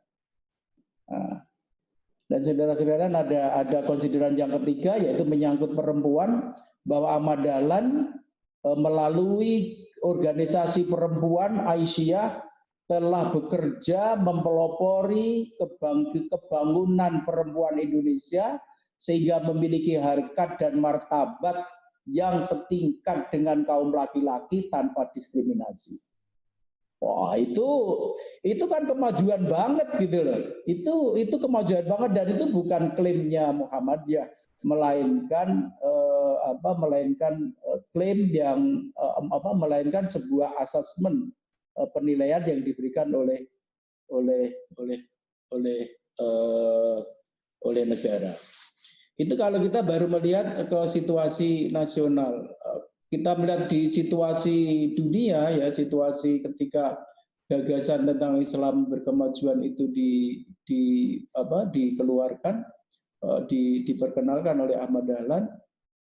Dan saudara-saudara, ada konsideran yang ketiga, yaitu menyangkut perempuan, bahwa Ahmad Dahlan melalui organisasi perempuan Aisyah telah bekerja mempelopori kebangunan perempuan Indonesia sehingga memiliki harkat dan martabat yang setingkat dengan kaum laki-laki tanpa diskriminasi. Wah, itu kan kemajuan banget gitu loh. Itu kemajuan banget, dan itu bukan klaimnya Muhammadiyah, melainkan klaim yang melainkan sebuah asesmen penilaian yang diberikan oleh negara. Itu kalau kita baru melihat ke situasi nasional. Kita melihat di situasi dunia, ya, situasi ketika gagasan tentang Islam berkemajuan itu dikeluarkan, diperkenalkan oleh Ahmad Dahlan.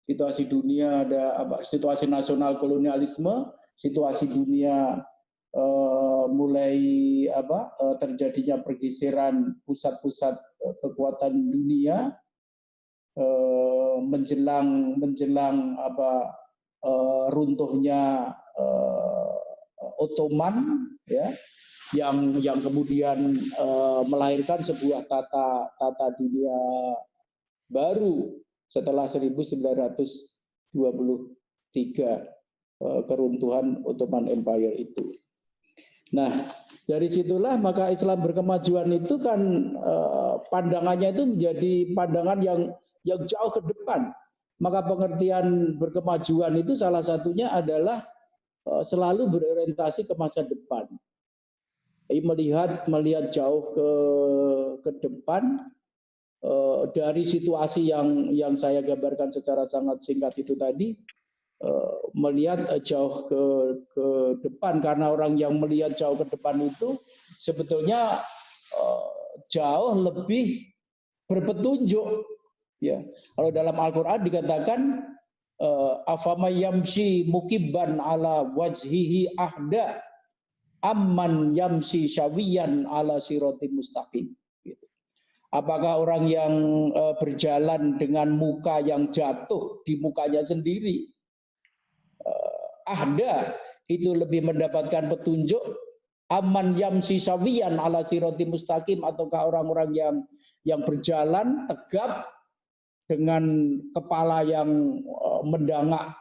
Situasi dunia ada situasi nasional kolonialisme, situasi dunia mulai terjadinya pergeseran pusat-pusat kekuatan dunia menjelang runtuhnya Ottoman, ya, yang kemudian melahirkan sebuah tata dunia baru setelah 1923, keruntuhan Ottoman Empire itu. Nah, dari situlah maka Islam berkemajuan itu kan pandangannya itu menjadi pandangan yang jauh ke depan. Maka pengertian berkemajuan itu salah satunya adalah selalu berorientasi ke masa depan. Melihat jauh ke depan dari situasi yang saya gambarkan secara sangat singkat itu tadi, melihat jauh ke depan, karena orang yang melihat jauh ke depan itu sebetulnya jauh lebih berpetunjuk. Ya, kalau dalam Al-Quran dikatakan afama yamshi mukibban ala wajhihi ahda amman yamshi syawiyan ala siratim mustaqim. Gitu. Apakah orang yang berjalan dengan muka yang jatuh di mukanya sendiri, ahda, itu lebih mendapatkan petunjuk, amman yamshi syawiyan ala siratim mustaqim, ataukah orang-orang yang berjalan tegap dengan kepala yang mendangak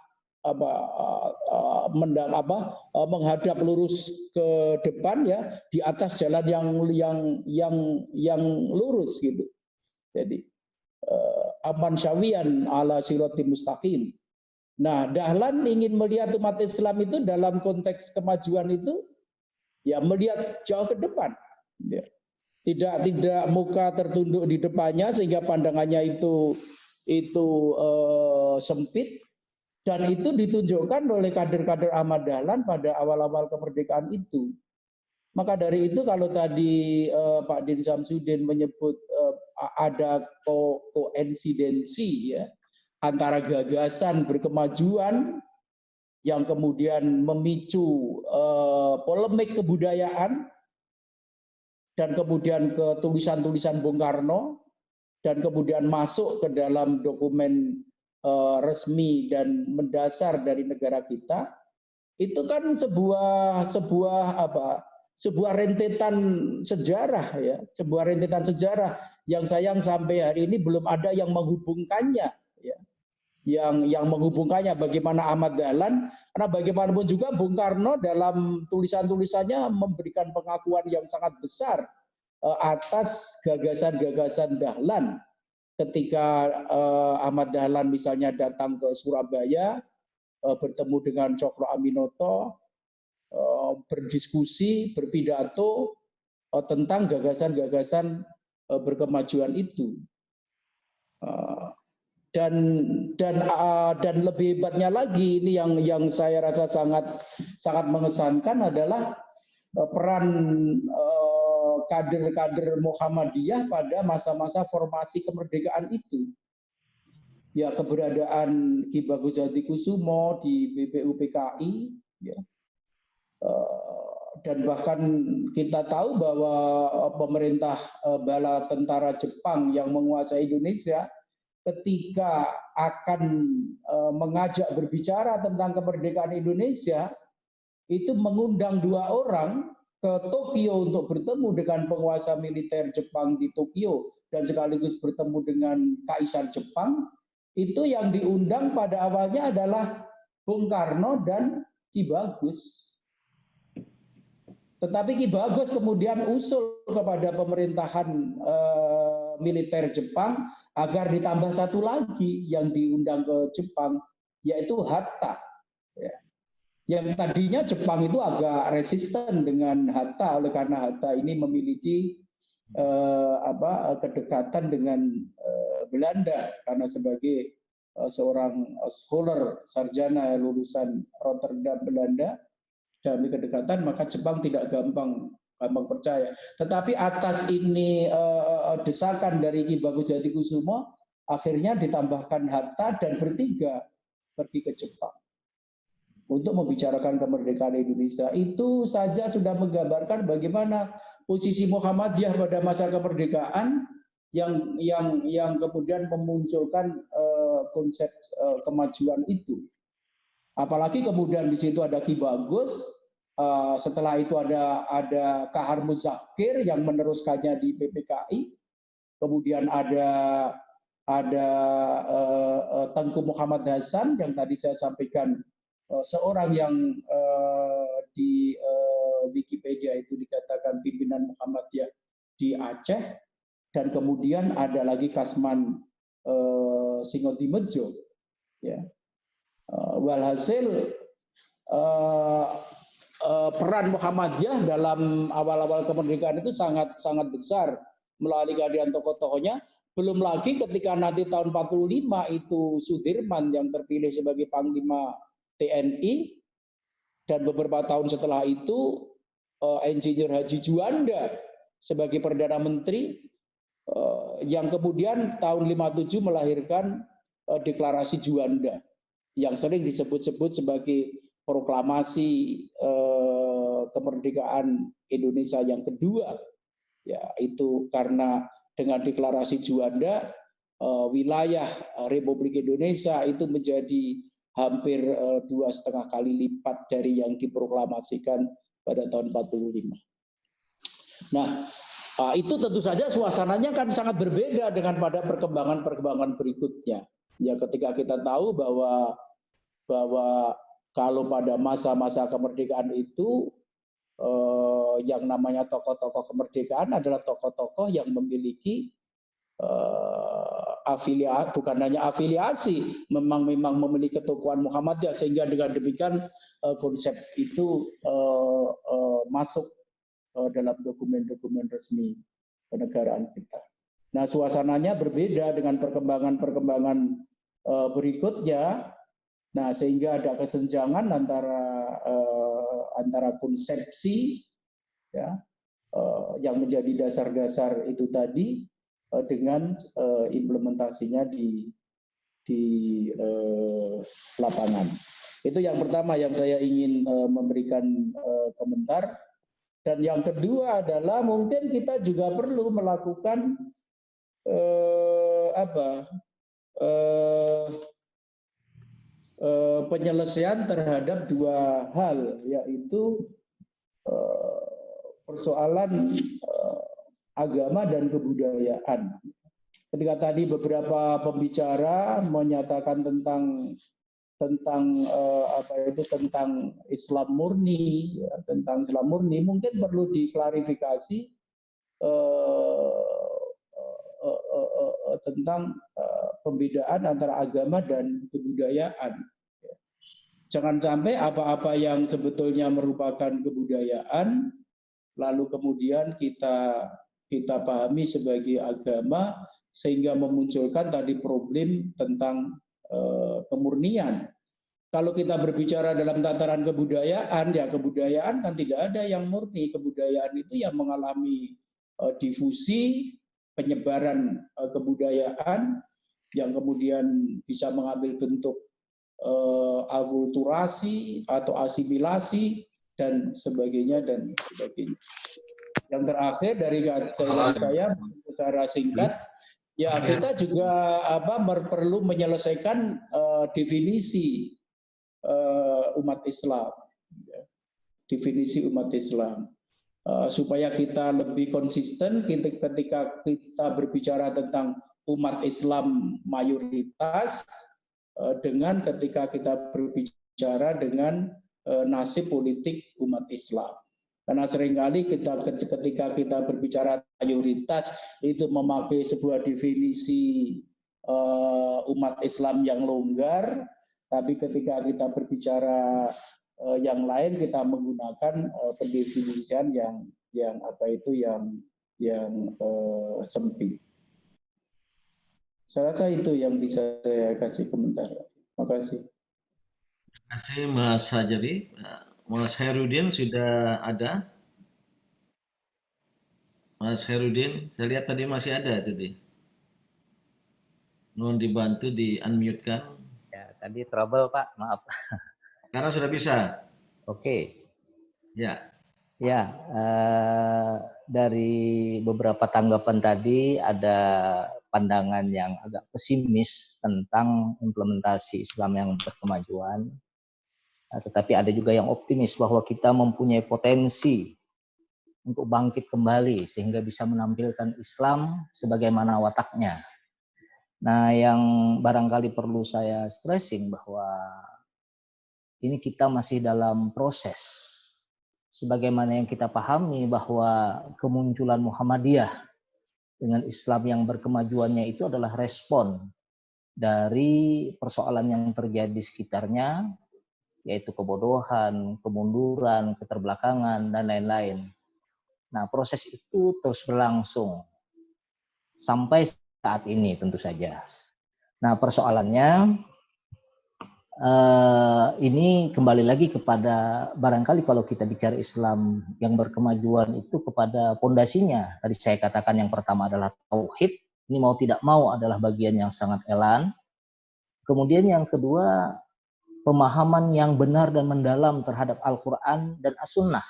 menghadap lurus ke depan, ya, di atas jalan yang lurus gitu. Jadi aman syawiyan ala siratim mustaqim. Nah, Dahlan ingin melihat umat Islam itu dalam konteks kemajuan itu, ya, melihat jauh ke depan. Ya. Tidak muka tertunduk di depannya sehingga pandangannya itu sempit, dan itu ditunjukkan oleh kader-kader Ahmad Dahlan pada awal-awal kemerdekaan itu. Maka dari itu kalau tadi Pak Din Samsudin menyebut ada koinsidensi, ya, antara gagasan berkemajuan yang kemudian memicu polemik kebudayaan, dan kemudian ke tulisan-tulisan Bung Karno, dan kemudian masuk ke dalam dokumen resmi dan mendasar dari negara kita, itu kan sebuah rentetan sejarah ya, sebuah rentetan sejarah yang sayang sampai hari ini belum ada yang menghubungkannya ya. Yang menghubungkannya bagaimana Ahmad Dahlan, karena bagaimanapun juga Bung Karno dalam tulisan-tulisannya memberikan pengakuan yang sangat besar atas gagasan-gagasan Dahlan ketika Ahmad Dahlan misalnya datang ke Surabaya bertemu dengan Cokro Aminoto, berdiskusi, berpidato tentang gagasan-gagasan berkemajuan itu. Dan lebih hebatnya lagi, ini yang saya rasa sangat mengesankan adalah peran kader-kader Muhammadiyah pada masa-masa formasi kemerdekaan itu. Ya, keberadaan Ki Bagus Hadikusumo di BPUPKI, ya. Dan bahkan kita tahu bahwa pemerintah bala tentara Jepang yang menguasai Indonesia ketika akan mengajak berbicara tentang kemerdekaan Indonesia, itu mengundang 2 orang ke Tokyo untuk bertemu dengan penguasa militer Jepang di Tokyo dan sekaligus bertemu dengan Kaisar Jepang. Itu yang diundang pada awalnya adalah Bung Karno dan Ki Bagus. Tetapi Ki Bagus kemudian usul kepada pemerintahan militer Jepang agar ditambah 1 lagi yang diundang ke Jepang, yaitu Hatta. Ya. Yang tadinya Jepang itu agak resisten dengan Hatta, oleh karena Hatta ini memiliki kedekatan dengan Belanda, karena sebagai seorang scholar sarjana lulusan Rotterdam Belanda dan kedekatan, maka Jepang tidak gampang percaya. Tetapi atas ini desakan dari Ki Bagus Hadikusumo, akhirnya ditambahkan Hatta dan bertiga pergi ke Jepang untuk membicarakan kemerdekaan Indonesia. Itu saja sudah menggambarkan bagaimana posisi Muhammadiyah pada masa kemerdekaan yang kemudian memunculkan konsep kemajuan itu. Apalagi kemudian di situ ada Ki Bagus. Setelah itu ada Kahar Muzakir yang meneruskannya di PPKI, kemudian ada Tengku Muhammad Hasan yang tadi saya sampaikan, seorang yang di Wikipedia itu dikatakan pimpinan Muhammadiyah di Aceh, dan kemudian ada lagi Kasman Singotimejo. Ya. Walhasil peran Muhammadiyah dalam awal-awal kemerdekaan itu sangat besar melalui kehadiran tokoh-tokohnya. Belum lagi ketika nanti tahun 45 itu Sudirman yang terpilih sebagai Panglima TNI, dan beberapa tahun setelah itu Insinyur Haji Juanda sebagai Perdana Menteri, yang kemudian tahun 57 melahirkan Deklarasi Juanda yang sering disebut-sebut sebagai proklamasi kemerdekaan Indonesia yang kedua. Ya, itu karena dengan Deklarasi Juanda wilayah Republik Indonesia itu menjadi hampir 2,5 kali lipat dari yang diproklamasikan pada tahun 45. Nah, itu tentu saja suasananya kan sangat berbeda dengan pada perkembangan berikutnya. Ya, ketika kita tahu bahwa kalau pada masa-masa kemerdekaan itu yang namanya tokoh-tokoh kemerdekaan adalah tokoh-tokoh yang memiliki afiliasi, bukan hanya afiliasi, memang memiliki ketokohan Muhammadiyah, sehingga dengan demikian konsep itu masuk dalam dokumen-dokumen resmi kenegaraan kita. Nah, suasananya berbeda dengan perkembangan berikutnya. Nah, sehingga ada kesenjangan antara konsepsi ya, yang menjadi dasar-dasar itu tadi dengan implementasinya di lapangan. Itu yang pertama yang saya ingin memberikan komentar. Dan yang kedua adalah mungkin kita juga perlu melakukan penyelesaian terhadap dua hal, yaitu persoalan agama dan kebudayaan. Ketika tadi beberapa pembicara menyatakan tentang Islam murni, ya, tentang Islam murni, mungkin perlu diklarifikasi tentang pembedaan antara agama dan kebudayaan. Jangan sampai apa-apa yang sebetulnya merupakan kebudayaan, lalu kemudian kita pahami sebagai agama, sehingga memunculkan tadi problem tentang kemurnian. Kalau kita berbicara dalam tataran kebudayaan, ya kebudayaan kan tidak ada yang murni. Kebudayaan itu yang mengalami difusi, penyebaran kebudayaan yang kemudian bisa mengambil bentuk akulturasi atau asimilasi dan sebagainya dan sebagainya. Yang terakhir dari saya secara singkat, ya kita juga perlu menyelesaikan definisi umat Islam, definisi umat Islam, supaya kita lebih konsisten ketika kita berbicara tentang umat Islam mayoritas dengan ketika kita berbicara dengan nasib politik umat Islam. Karena seringkali ketika kita berbicara mayoritas itu memakai sebuah definisi umat Islam yang longgar, tapi ketika kita berbicara yang lain kita menggunakan pendefinisian yang sempit. Saya rasa itu yang bisa saya kasih komentar. Terima kasih. Terima kasih Mas Hajari. Mas Herudin sudah ada? Mas Herudin, saya lihat tadi masih ada tadi. Mohon dibantu di unmute kan? Ya, tadi trouble Pak, maaf. Sekarang sudah bisa? Oke. Ya. Ya, dari beberapa tanggapan tadi ada pandangan yang agak pesimis tentang implementasi Islam yang berkemajuan. Tetapi ada juga yang optimis bahwa kita mempunyai potensi untuk bangkit kembali sehingga bisa menampilkan Islam sebagaimana wataknya. Nah, yang barangkali perlu saya stressing bahwa ini kita masih dalam proses. Sebagaimana yang kita pahami bahwa kemunculan Muhammadiyah dengan Islam yang berkemajuannya itu adalah respon dari persoalan yang terjadi di sekitarnya, yaitu kebodohan, kemunduran, keterbelakangan, dan lain-lain. Nah, proses itu terus berlangsung sampai saat ini tentu saja. Nah, persoalannya ini kembali lagi kepada barangkali kalau kita bicara Islam yang berkemajuan itu kepada pondasinya. Tadi saya katakan yang pertama adalah tauhid. Ini mau tidak mau adalah bagian yang sangat elan. Kemudian yang kedua, pemahaman yang benar dan mendalam terhadap Al-Quran dan As-Sunnah.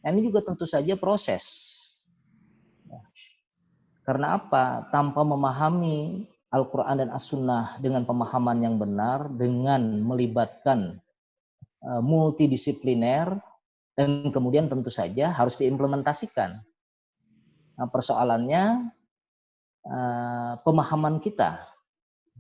Nah, ini juga tentu saja proses. Karena apa? Tanpa memahami Al-Quran dan As-Sunnah dengan pemahaman yang benar, dengan melibatkan multidisipliner, dan kemudian tentu saja harus diimplementasikan. Nah, persoalannya pemahaman kita.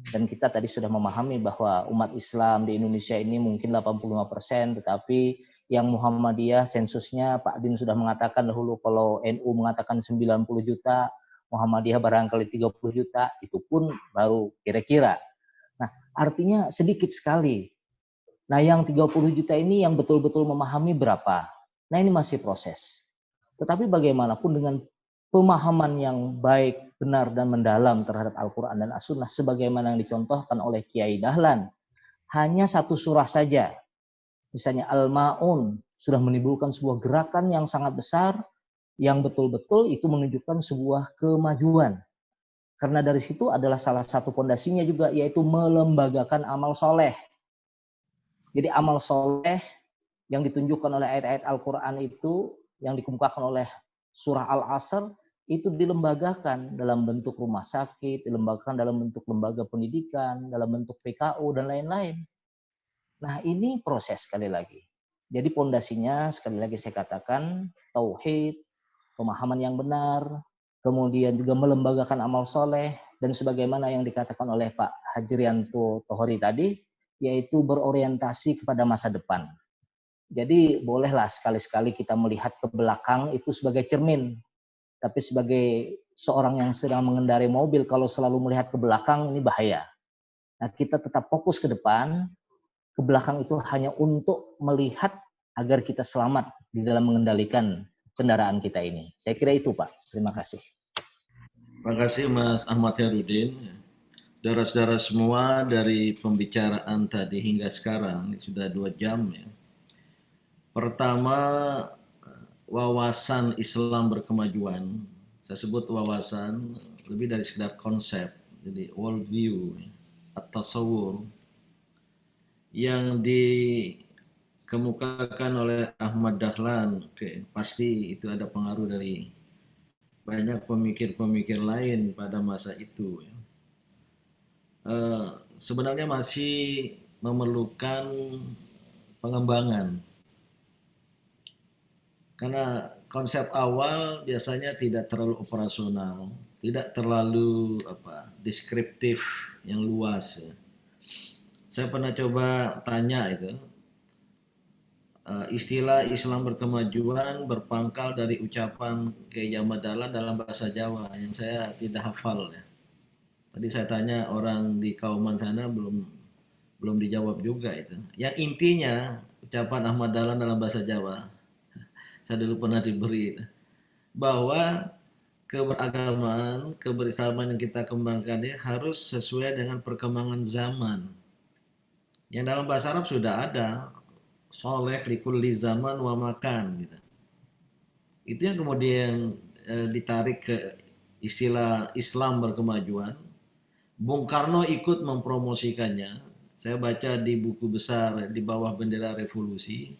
Dan kita tadi sudah memahami bahwa umat Islam di Indonesia ini mungkin 85%, tetapi yang Muhammadiyah sensusnya Pak Din sudah mengatakan dahulu kalau NU mengatakan 90 juta, Muhammadiyah barangkali 30 juta, itu pun baru kira-kira. Nah, artinya sedikit sekali. Nah, yang 30 juta ini yang betul-betul memahami berapa? Nah, ini masih proses. Tetapi bagaimanapun dengan pemahaman yang baik, benar, dan mendalam terhadap Al-Quran dan As-Sunnah sebagaimana yang dicontohkan oleh Kiai Dahlan, hanya satu surah saja, misalnya Al-Ma'un, sudah menimbulkan sebuah gerakan yang sangat besar, yang betul-betul itu menunjukkan sebuah kemajuan. Karena dari situ adalah salah satu pondasinya juga, yaitu melembagakan amal soleh. Jadi amal soleh yang ditunjukkan oleh ayat-ayat Al-Quran itu, yang dikemukakan oleh surah Al-Asr, itu dilembagakan dalam bentuk rumah sakit, dilembagakan dalam bentuk lembaga pendidikan, dalam bentuk PKU dan lain-lain. Nah, ini proses sekali lagi. Jadi pondasinya sekali lagi saya katakan tauhid, pemahaman yang benar, kemudian juga melembagakan amal soleh, dan sebagaimana yang dikatakan oleh Pak Hajrianto Tohori tadi, yaitu berorientasi kepada masa depan. Jadi bolehlah sekali-sekali kita melihat ke belakang itu sebagai cermin. Tapi sebagai seorang yang sedang mengendarai mobil, kalau selalu melihat ke belakang, ini bahaya. Nah, kita tetap fokus ke depan, ke belakang itu hanya untuk melihat agar kita selamat di dalam mengendalikan kendaraan kita ini. Saya kira itu, Pak. Terima kasih. Terima kasih Mas Ahmad Herudin. Saudara-saudara semua, dari pembicaraan tadi hingga sekarang, sudah 2 jam ya. Pertama, wawasan Islam berkemajuan. Saya sebut wawasan lebih dari sekedar konsep, jadi world view atau tasawur yang dikemukakan oleh Ahmad Dahlan. Oke, pasti itu ada pengaruh dari banyak pemikir-pemikir lain pada masa itu. Sebenarnya masih memerlukan pengembangan. Karena konsep awal biasanya tidak terlalu operasional, tidak terlalu deskriptif yang luas. Ya. Saya pernah coba tanya itu, istilah Islam berkemajuan berpangkal dari ucapan Kiai Ahmad Dahlan dalam bahasa Jawa yang saya tidak hafal. Ya. Tadi saya tanya orang di Kauman sana belum dijawab juga itu. Yang intinya ucapan Ahmad Dahlan dalam bahasa Jawa, saya dulu pernah diberi, bahwa keberagaman, kebersamaan yang kita kembangkan ini harus sesuai dengan perkembangan zaman. Yang dalam bahasa Arab sudah ada, soleh likulli zaman wa makan. Gitu. Itu yang kemudian ditarik ke istilah Islam berkemajuan. Bung Karno ikut mempromosikannya. Saya baca di buku besar di bawah bendera revolusi,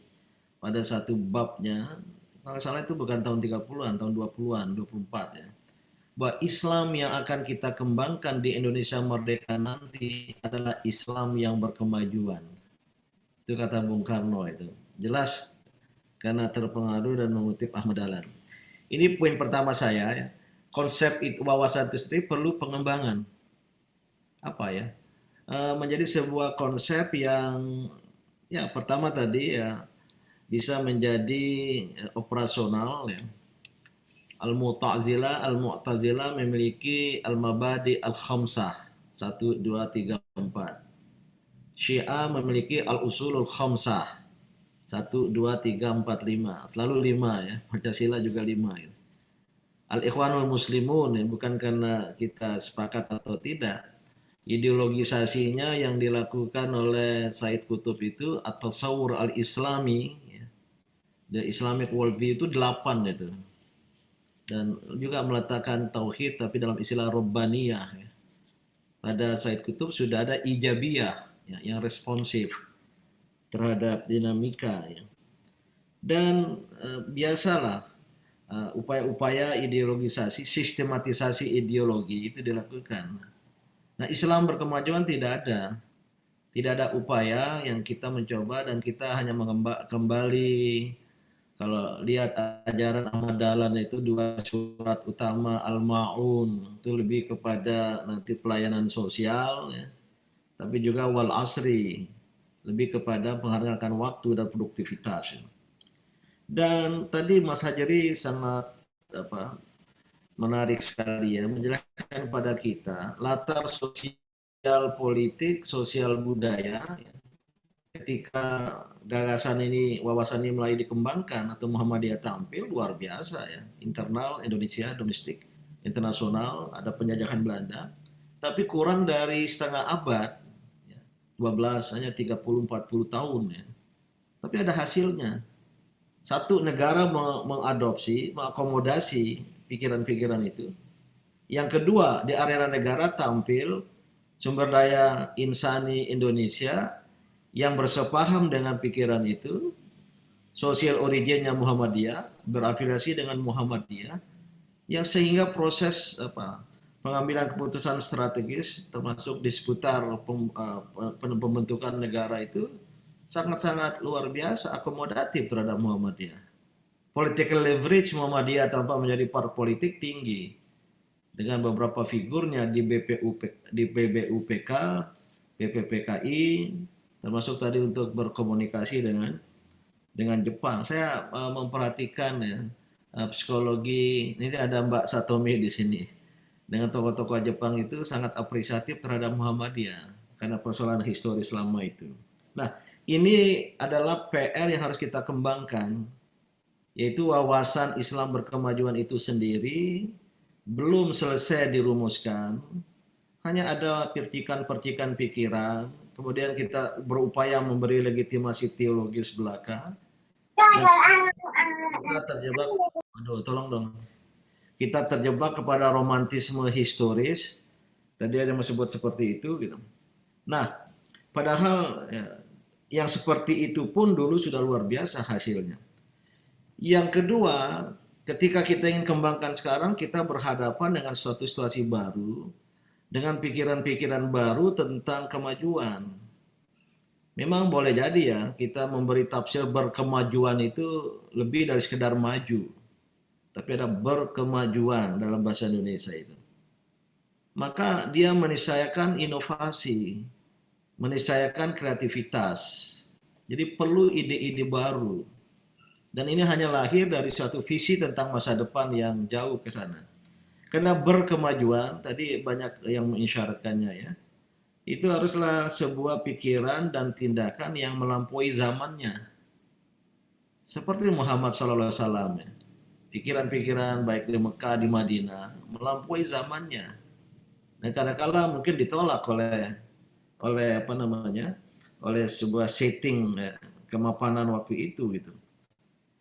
pada satu babnya, kalau salah itu bukan tahun 30-an, tahun 20-an, 24 ya. Bahwa Islam yang akan kita kembangkan di Indonesia merdeka nanti adalah Islam yang berkemajuan. Itu kata Bung Karno itu. Jelas karena terpengaruh dan mengutip Ahmad Dahlan. Ini poin pertama saya ya. Konsep itu, wawasan itu sendiri perlu pengembangan. Apa ya? Menjadi sebuah konsep yang ya pertama tadi ya bisa menjadi operasional ya. Al-Mu'tazilah memiliki al-mabadi al-khamsah 1, 2, 3, 4. Syiah memiliki al-usulul khamsah 1, 2, 3, 4, 5. Selalu 5 ya. Pancasila juga 5 ya. Al-Ikhwanul Muslimun ya, bukan karena kita sepakat atau tidak. Ideologisasinya yang dilakukan oleh Said Qutb itu at-tasawwur al-islami, the Islamic worldview itu 8 itu. Dan juga meletakkan tauhid tapi dalam istilah Rabbaniyah. Ya. Pada Said Qutb sudah ada ijabiyah ya, yang responsif terhadap dinamika. Ya. Dan biasalah upaya-upaya ideologisasi, sistematisasi ideologi itu dilakukan. Nah, Islam berkemajuan tidak ada. Tidak ada upaya yang kita mencoba dan kita hanya kembali. Kalau lihat ajaran Ahmad Dahlan itu 2 surat utama Al-Ma'un itu lebih kepada nanti pelayanan sosial ya. Tapi juga wal asri lebih kepada penghargaan waktu dan produktivitas. Ya. Dan tadi Mas Hajri sangat menarik sekali ya menjelaskan pada kita latar sosial politik, sosial budaya ya. Ketika gagasan ini, wawasan ini mulai dikembangkan atau Muhammadiyah tampil luar biasa ya. Internal Indonesia, domestik, internasional, ada penjajahan Belanda. Tapi kurang dari setengah abad, ya, 12 hanya 30-40 tahun ya. Tapi ada hasilnya. Satu, negara mengadopsi, mengakomodasi pikiran-pikiran itu. Yang kedua, di arena negara tampil sumber daya insani Indonesia yang bersepaham dengan pikiran itu, sosial originnya Muhammadiyah, berafiliasi dengan Muhammadiyah, yang sehingga proses pengambilan keputusan strategis termasuk di seputar pembentukan negara itu sangat-sangat luar biasa akomodatif terhadap Muhammadiyah. Political leverage Muhammadiyah tanpa menjadi partai politik tinggi dengan beberapa figurnya di BBUPK, BPPKI, termasuk tadi untuk berkomunikasi dengan Jepang. Saya memperhatikan ya psikologi. Ini ada Mbak Satomi di sini. Dengan tokoh-tokoh Jepang itu sangat apresiatif terhadap Muhammadiyah karena persoalan historis lama itu. Nah, ini adalah PR yang harus kita kembangkan, yaitu wawasan Islam berkemajuan itu sendiri belum selesai dirumuskan, hanya ada percikan-percikan pikiran, kemudian kita berupaya memberi legitimasi teologis belaka, kita terjebak, kita terjebak kepada romantisme historis, tadi ada yang disebut seperti itu, gitu. Nah, padahal ya, yang seperti itu pun dulu sudah luar biasa hasilnya. Yang kedua, ketika kita ingin kembangkan sekarang, kita berhadapan dengan suatu situasi baru, dengan pikiran-pikiran baru tentang kemajuan. Memang boleh jadi ya, kita memberi tafsir berkemajuan itu lebih dari sekedar maju. Tapi ada berkemajuan dalam bahasa Indonesia itu. Maka dia meniscayakan inovasi, meniscayakan kreativitas. Jadi perlu ide-ide baru. Dan ini hanya lahir dari suatu visi tentang masa depan yang jauh ke sana. Karena berkemajuan, tadi banyak yang mengisyaratkannya ya, itu haruslah sebuah pikiran dan tindakan yang melampaui zamannya. Seperti Muhammad SAW ya. Pikiran-pikiran baik di Mekah, di Madinah, melampaui zamannya. Dan kadang-kala mungkin ditolak oleh sebuah setting ya, kemapanan waktu itu gitu.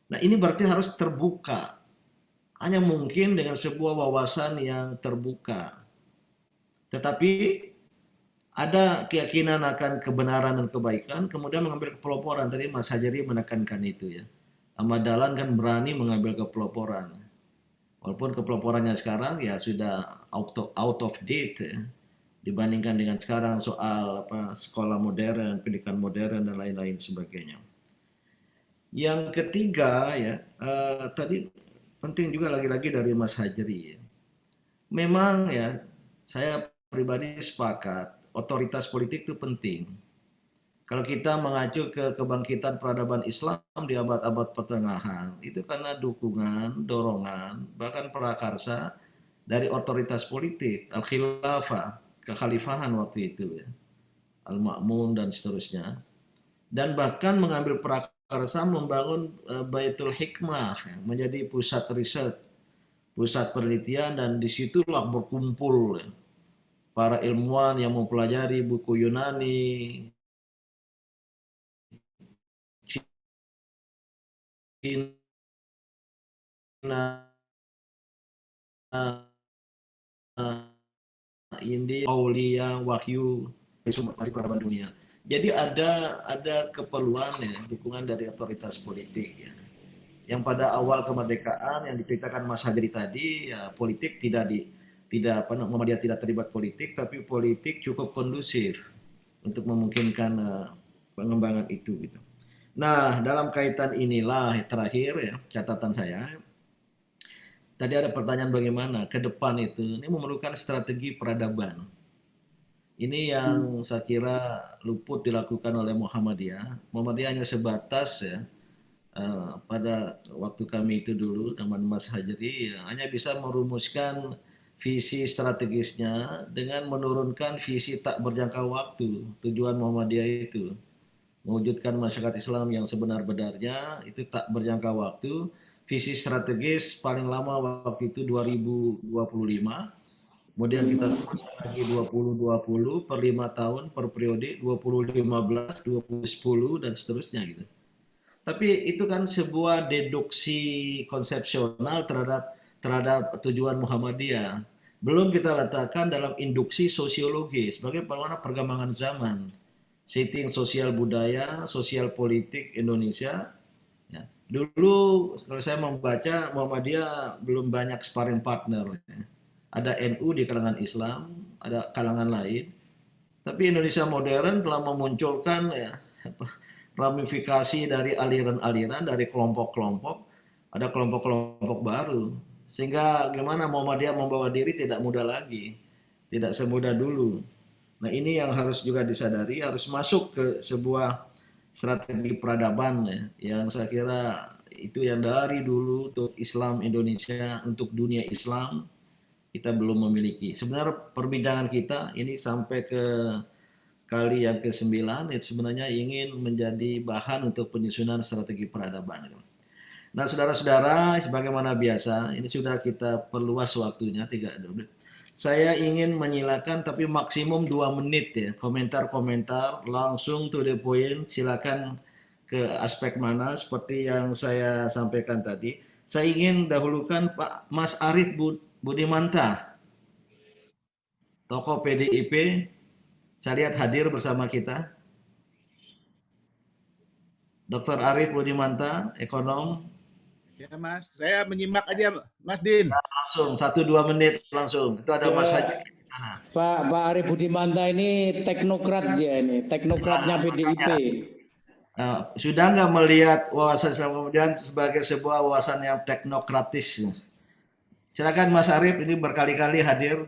Nah, ini berarti harus terbuka. Hanya mungkin dengan sebuah wawasan yang terbuka. Tetapi ada keyakinan akan kebenaran dan kebaikan, kemudian mengambil kepeloporan. Tadi Mas Hajari menekankan itu ya. Ahmad Dahlan kan berani mengambil kepeloporan. Walaupun kepeloporannya sekarang ya sudah out of date ya. Dibandingkan dengan sekarang soal sekolah modern, pendidikan modern dan lain-lain sebagainya. Yang ketiga ya, tadi penting juga lagi-lagi dari Mas Hajri. Ya. Memang ya, saya pribadi sepakat otoritas politik itu penting. Kalau kita mengacu ke kebangkitan peradaban Islam di abad-abad pertengahan, itu karena dukungan, dorongan, bahkan prakarsa dari otoritas politik, al-khilafah, kekhalifahan waktu itu ya, al-ma'mun dan seterusnya. Dan bahkan mengambil prakarsa membangun Baitul Hikmah, ya, menjadi pusat riset, pusat penelitian, dan disitulah berkumpul ya, para ilmuwan yang mempelajari buku Yunani, Cina, India, Aulia, Wahyu, sumber peradaban dunia. Jadi ada keperluan ya, dukungan dari otoritas politik ya. Yang pada awal kemerdekaan yang diceritakan Mas Hajri tadi, ya, politik Muhammadiyah tidak terlibat politik, tapi politik cukup kondusif untuk memungkinkan pengembangan itu gitu. Nah, dalam kaitan inilah terakhir ya, catatan saya. Tadi ada pertanyaan bagaimana ke depan itu, ini memerlukan strategi peradaban. Ini yang saya kira luput dilakukan oleh Muhammadiyah. Muhammadiyah hanya sebatas ya, pada waktu kami itu dulu, zaman Mas Hajri, ya, hanya bisa merumuskan visi strategisnya dengan menurunkan visi tak berjangka waktu. Tujuan Muhammadiyah itu mewujudkan masyarakat Islam yang sebenar-benarnya, itu tak berjangka waktu. Visi strategis paling lama waktu itu 2025, kemudian kita lagi 2020 per 5 tahun per periode, 2015, 2010 dan seterusnya gitu. Tapi itu kan sebuah deduksi konsepsional terhadap tujuan Muhammadiyah. Belum kita letakkan dalam induksi sosiologis, bagaimana perkembangan zaman, setting sosial budaya, sosial politik Indonesia, ya, Dulu kalau saya membaca Muhammadiyah belum banyak sparring partner. Ada NU di kalangan Islam, ada kalangan lain. Tapi Indonesia modern telah memunculkan ya, ramifikasi dari aliran-aliran, dari kelompok-kelompok, ada kelompok-kelompok baru. Sehingga gimana Muhammadiyah membawa diri tidak mudah lagi, tidak semudah dulu. Nah ini yang harus juga disadari, harus masuk ke sebuah strategi peradaban ya, yang saya kira itu yang dari dulu untuk Islam Indonesia, untuk dunia Islam kita belum memiliki. Sebenarnya perbincangan kita ini sampai ke kali yang ke-9 itu sebenarnya ingin menjadi bahan untuk penyusunan strategi peradaban. Nah, saudara-saudara, sebagaimana biasa, ini sudah kita perluas waktunya 3 menit. Saya ingin menyilakan tapi maksimum 2 menit ya, komentar-komentar langsung to the point, silakan ke aspek mana seperti yang saya sampaikan tadi. Saya ingin dahulukan Pak Mas Arief Budimanta, tokoh PDIP, saya lihat hadir bersama kita. Dr. Arief Budimanta, ekonom. Ya Mas, saya menyimak aja Mas Din. Nah, langsung 1-2 menit langsung. Itu ada Mas Haji. Pak Arief Budimanta ini teknokrat dia ini, teknokratnya PDIP. Nah, sudah nggak melihat wawasan Islam kemudian sebagai sebuah wawasan yang teknokratis? Silakan Mas Arief, ini berkali-kali hadir.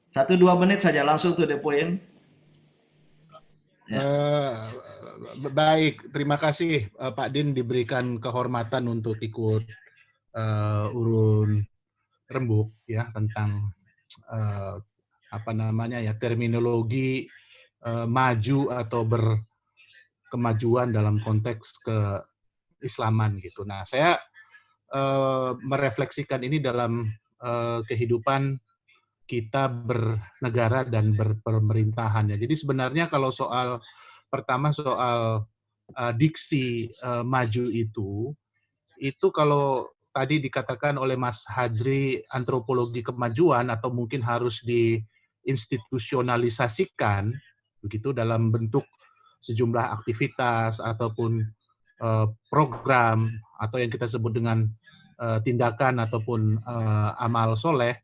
1-2 menit saja langsung to the point. Ya. Baik, terima kasih Pak Din diberikan kehormatan untuk ikut urun rembuk ya tentang apa namanya ya terminologi maju atau berkemajuan dalam konteks keislaman gitu. Nah, saya merefleksikan ini dalam kehidupan kita bernegara dan berpemerintahan ya. Jadi sebenarnya kalau pertama soal diksi maju itu kalau tadi dikatakan oleh Mas Hajri antropologi kemajuan atau mungkin harus diinstitusionalisasikan begitu dalam bentuk sejumlah aktivitas ataupun program atau yang kita sebut dengan tindakan ataupun amal soleh.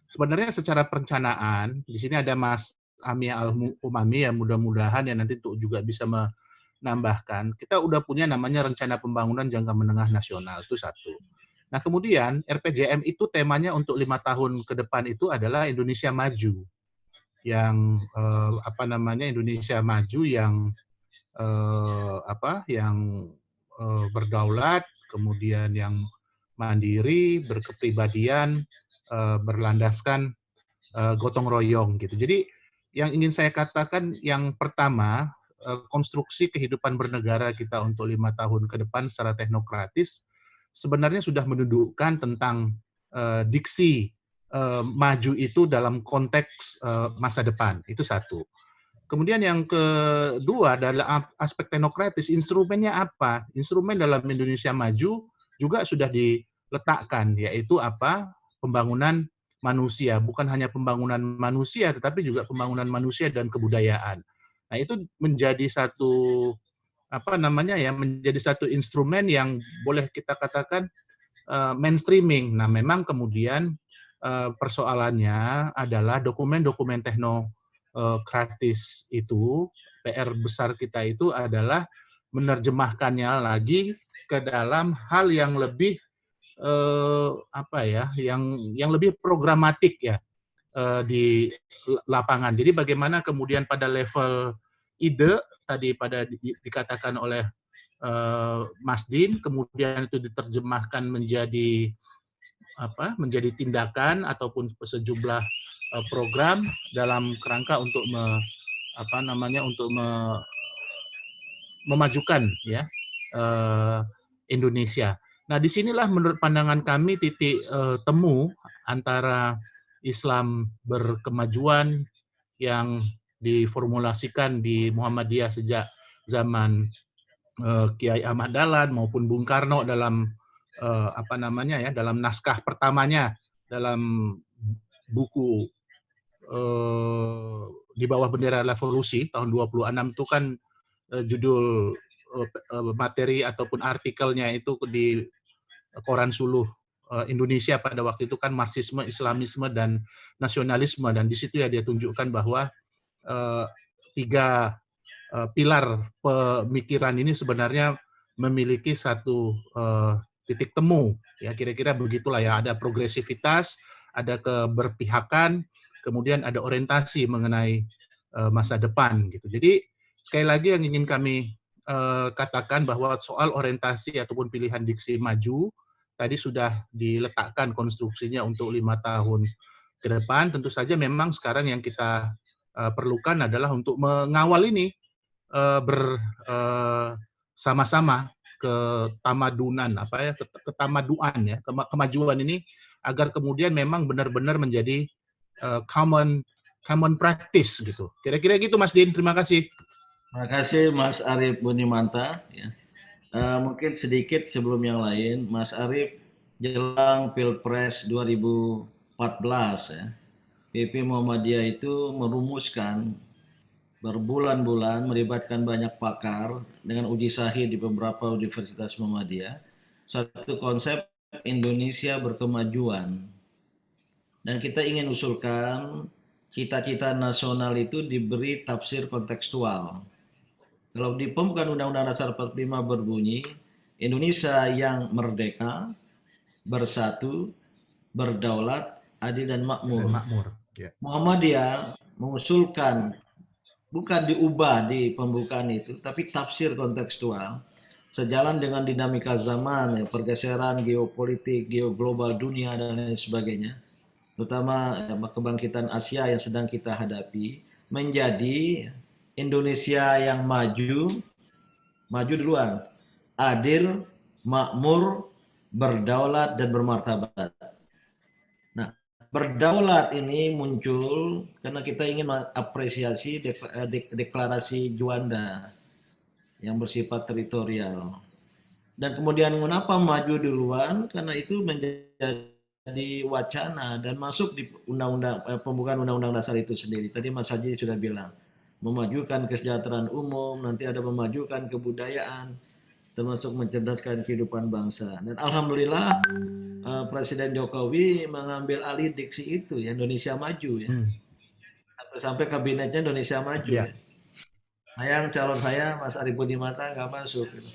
Sebenarnya secara perencanaan di sini ada Mas Amia Al-Umami yang mudah-mudahan yang nanti juga bisa menambahkan, kita udah punya namanya rencana pembangunan jangka menengah nasional, itu satu. Nah kemudian RPJM itu temanya untuk 5 tahun ke depan itu adalah Indonesia Maju, yang Indonesia Maju yang berdaulat, kemudian yang mandiri, berkepribadian, berlandaskan gotong royong gitu. Jadi yang ingin saya katakan yang pertama, konstruksi kehidupan bernegara kita untuk 5 tahun ke depan secara teknokratis sebenarnya sudah menundukkan tentang diksi maju itu dalam konteks masa depan. Itu satu. Kemudian yang kedua adalah aspek teknokratis. Instrumennya apa? Instrumen dalam Indonesia Maju juga sudah diletakkan, yaitu apa? Pembangunan manusia, bukan hanya pembangunan manusia, tetapi juga pembangunan manusia dan kebudayaan. Nah, itu menjadi satu menjadi satu instrumen yang boleh kita katakan mainstreaming. Nah, memang kemudian persoalannya adalah dokumen-dokumen teknokratis itu, PR besar kita itu adalah menerjemahkannya lagi ke dalam hal yang lebih yang lebih programatik ya di lapangan. Jadi bagaimana kemudian pada level ide tadi dikatakan oleh Mas Din, kemudian itu diterjemahkan menjadi tindakan ataupun sejumlah program dalam kerangka untuk memajukan ya Indonesia. Nah, disinilah menurut pandangan kami titik temu antara Islam berkemajuan yang diformulasikan di Muhammadiyah sejak zaman Kiai Ahmad Dahlan maupun Bung Karno dalam dalam naskah pertamanya dalam buku di bawah bendera revolusi tahun 26 itu kan judul materi ataupun artikelnya itu di Koran Suluh Indonesia pada waktu itu kan Marxisme, Islamisme, dan nasionalisme, dan di situ ya dia tunjukkan bahwa tiga pilar pemikiran ini sebenarnya memiliki satu titik temu, ya kira-kira begitulah ya, ada progresivitas, ada keberpihakan, kemudian ada orientasi mengenai masa depan gitu. Jadi sekali lagi yang ingin kami katakan bahwa soal orientasi ataupun pilihan diksi maju tadi sudah diletakkan konstruksinya untuk 5 tahun ke depan. Tentu saja memang sekarang yang kita perlukan adalah untuk mengawal ini bersama-sama ketamadunan, ketamaduan ya, kemajuan ini agar kemudian memang benar-benar menjadi common practice gitu. Kira-kira gitu Mas Din, terima kasih. Terima kasih Mas Arief Bunimanta. Ya. Mungkin sedikit sebelum yang lain, Mas Arief, jelang Pilpres 2014 ya, PP Muhammadiyah itu merumuskan berbulan-bulan melibatkan banyak pakar dengan uji sahih di beberapa universitas Muhammadiyah satu konsep Indonesia berkemajuan, dan kita ingin usulkan cita-cita nasional itu diberi tafsir kontekstual. Kalau di pembukaan Undang-Undang Dasar 45 berbunyi, Indonesia yang merdeka, bersatu, berdaulat, adil dan makmur. Ya. Muhammadiyah mengusulkan bukan diubah di pembukaan itu, tapi tafsir kontekstual sejalan dengan dinamika zaman, ya, pergeseran geopolitik, geoglobal dunia dan lain sebagainya, terutama kebangkitan Asia yang sedang kita hadapi, menjadi Indonesia yang maju duluan, adil, makmur, berdaulat dan bermartabat. Nah, berdaulat ini muncul karena kita ingin mengapresiasi deklarasi Juanda yang bersifat teritorial. Dan kemudian mengapa maju duluan? Karena itu menjadi wacana dan masuk di pembukaan Undang-Undang Dasar itu sendiri. Tadi Mas Haji sudah bilang, memajukan kesejahteraan umum, nanti ada memajukan kebudayaan, termasuk mencerdaskan kehidupan bangsa. Dan alhamdulillah Presiden Jokowi mengambil alih diksi itu, ya, Indonesia Maju ya. Sampai kabinetnya Indonesia Maju. Ya. Sayang calon saya Mas Arief Bunimanta nggak masuk. Gitu.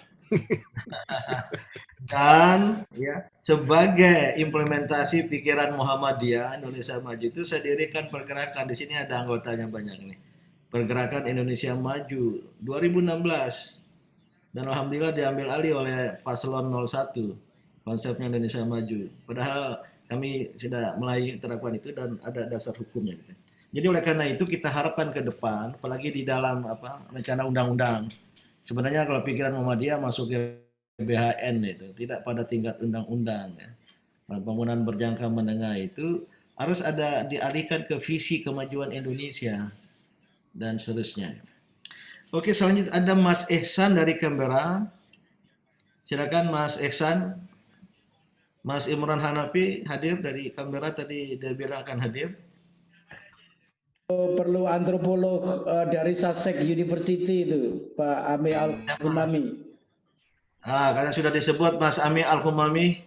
Dan ya, sebagai implementasi pikiran Muhammadiyah Indonesia Maju itu saya dirikan pergerakan, di sini ada anggotanya banyak nih. Pergerakan Indonesia Maju 2016, dan alhamdulillah diambil alih oleh Paslon 01 konsepnya Indonesia Maju. Padahal kami sudah mulai terapkan itu dan ada dasar hukumnya. Gitu. Jadi oleh karena itu kita harapkan ke depan, apalagi di dalam rencana undang-undang. Sebenarnya kalau pikiran Muhammadiyah masuk ke BHN itu tidak pada tingkat undang-undang. Ya. Pembangunan berjangka menengah itu harus ada dialihkan ke visi kemajuan Indonesia dan seterusnya. Oke, selanjutnya ada Mas Ihsan dari Canberra. Silakan Mas Ihsan. Mas Imran Hanafi hadir dari Canberra, tadi dia bilang akan hadir. Perlu antropolog dari Sussex University itu, Pak Ami Al-Humami. Karena sudah disebut Mas Ami Al-Humami,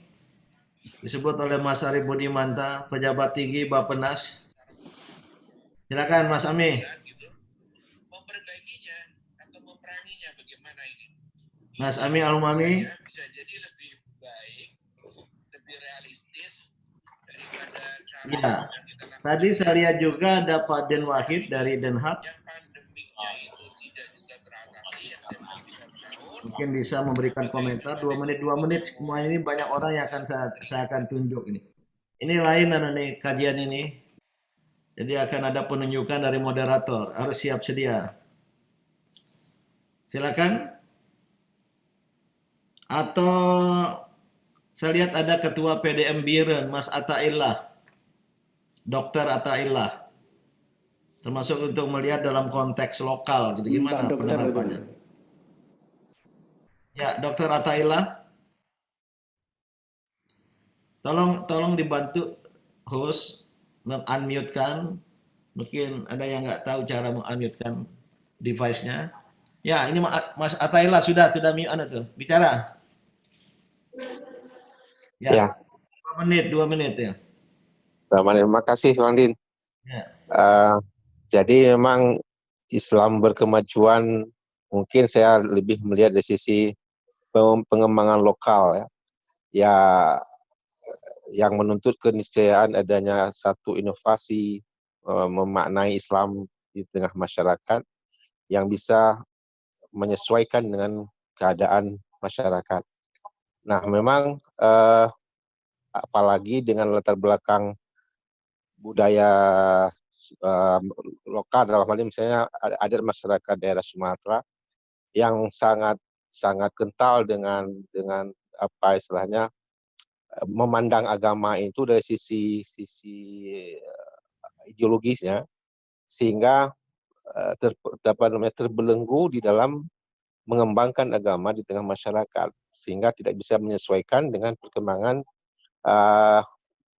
disebut oleh Mas Arief Bunimanta, pejabat tinggi Bappenas. Silakan Mas Ami. Mas Ami Al-Humami. Bisa jadi lebih baik, lebih realistis daripada cara ya. Tadi saya lihat juga ada Pak Den Wahid dari Den Haag. Mungkin bisa memberikan komentar 2 menit. Semua ini banyak orang yang akan saya akan tunjuk ini. Ini lain nih kajian ini. Jadi akan ada penunjukan dari moderator. Harus siap sedia. Silakan. Atau saya lihat ada Ketua PDM Biren, Mas Ataillah, Dr. Ataillah, termasuk untuk melihat dalam konteks lokal, gitu. Gimana penerapannya? Ya, Dr. Ataillah, tolong dibantu host meng-unmute-kan. Mungkin ada yang nggak tahu cara meng-unmute-kan device-nya. Ya, ini Mas Ataila sudah bicara. Ya. 2 menit ya. Terima kasih Bang Din. Ya. Jadi memang Islam berkemajuan mungkin saya lebih melihat dari sisi pengembangan lokal ya. Ya yang menuntut keniscayaan adanya satu inovasi memaknai Islam di tengah masyarakat yang bisa menyesuaikan dengan keadaan masyarakat. Nah, memang apalagi dengan latar belakang budaya lokal, dalam hal ini misalnya ada masyarakat daerah Sumatera yang sangat kental dengan apa istilahnya memandang agama itu dari sisi ideologisnya, sehingga terbelenggu di dalam mengembangkan agama di tengah masyarakat, sehingga tidak bisa menyesuaikan dengan perkembangan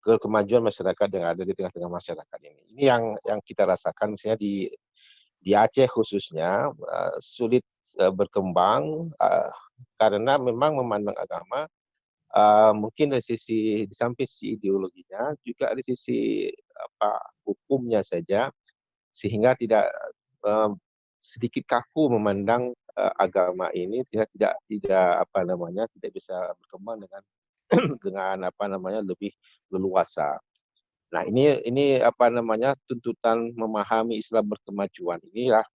kemajuan masyarakat yang ada di tengah-tengah masyarakat ini. Ini yang kita rasakan misalnya di Aceh khususnya sulit berkembang karena memang memandang agama mungkin dari sisi di samping sisi ideologinya juga dari sisi hukumnya saja, sehingga tidak sedikit kaku memandang agama ini, sehingga tidak bisa berkembang dengan lebih leluasa. Nah, ini tuntutan memahami Islam berkemajuan inilah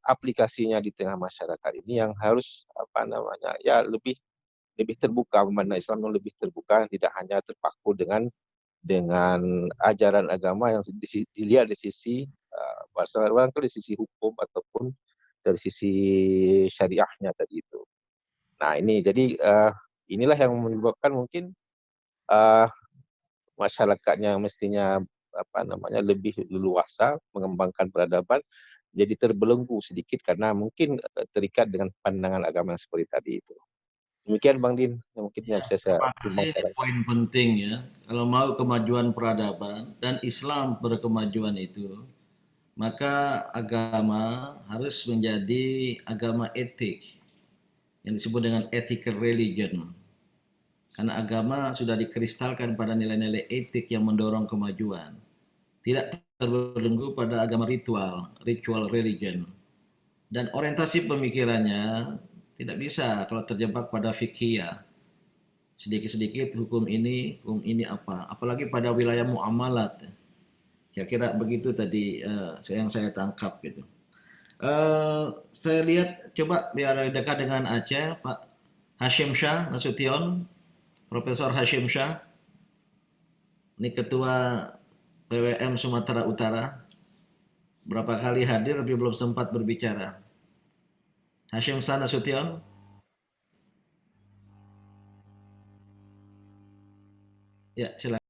aplikasinya di tengah masyarakat ini yang harus lebih terbuka, memandang Islam yang lebih terbuka, tidak hanya terpaku dengan ajaran agama yang dilihat dari sisi di sisi hukum ataupun dari sisi syariahnya tadi itu. Nah, ini jadi inilah yang menyebabkan mungkin masyarakatnya mestinya lebih leluasa mengembangkan peradaban, jadi terbelenggu sedikit karena mungkin terikat dengan pandangan agama seperti tadi itu. Demikian Bang Din, yang mungkin yang bisa saya Terima kasih, poin penting ya. Kalau mau kemajuan peradaban dan Islam berkemajuan itu, maka agama harus menjadi agama etik yang disebut dengan ethical religion. Karena agama sudah dikristalkan pada nilai-nilai etik yang mendorong kemajuan. Tidak terbelenggu pada agama ritual religion. Dan orientasi pemikirannya tidak bisa kalau terjebak pada fikhiyah. Sedikit-sedikit hukum ini apa. Apalagi pada wilayah muamalat. Kira-kira begitu tadi yang saya tangkap gitu. Saya lihat coba biar dekat dengan Aceh, Pak Hashim Shah Nasution, Profesor Hashim Shah, ini Ketua PWM Sumatera Utara, berapa kali hadir tapi belum sempat berbicara. Hashim Shah Nasution. Ya, silakan.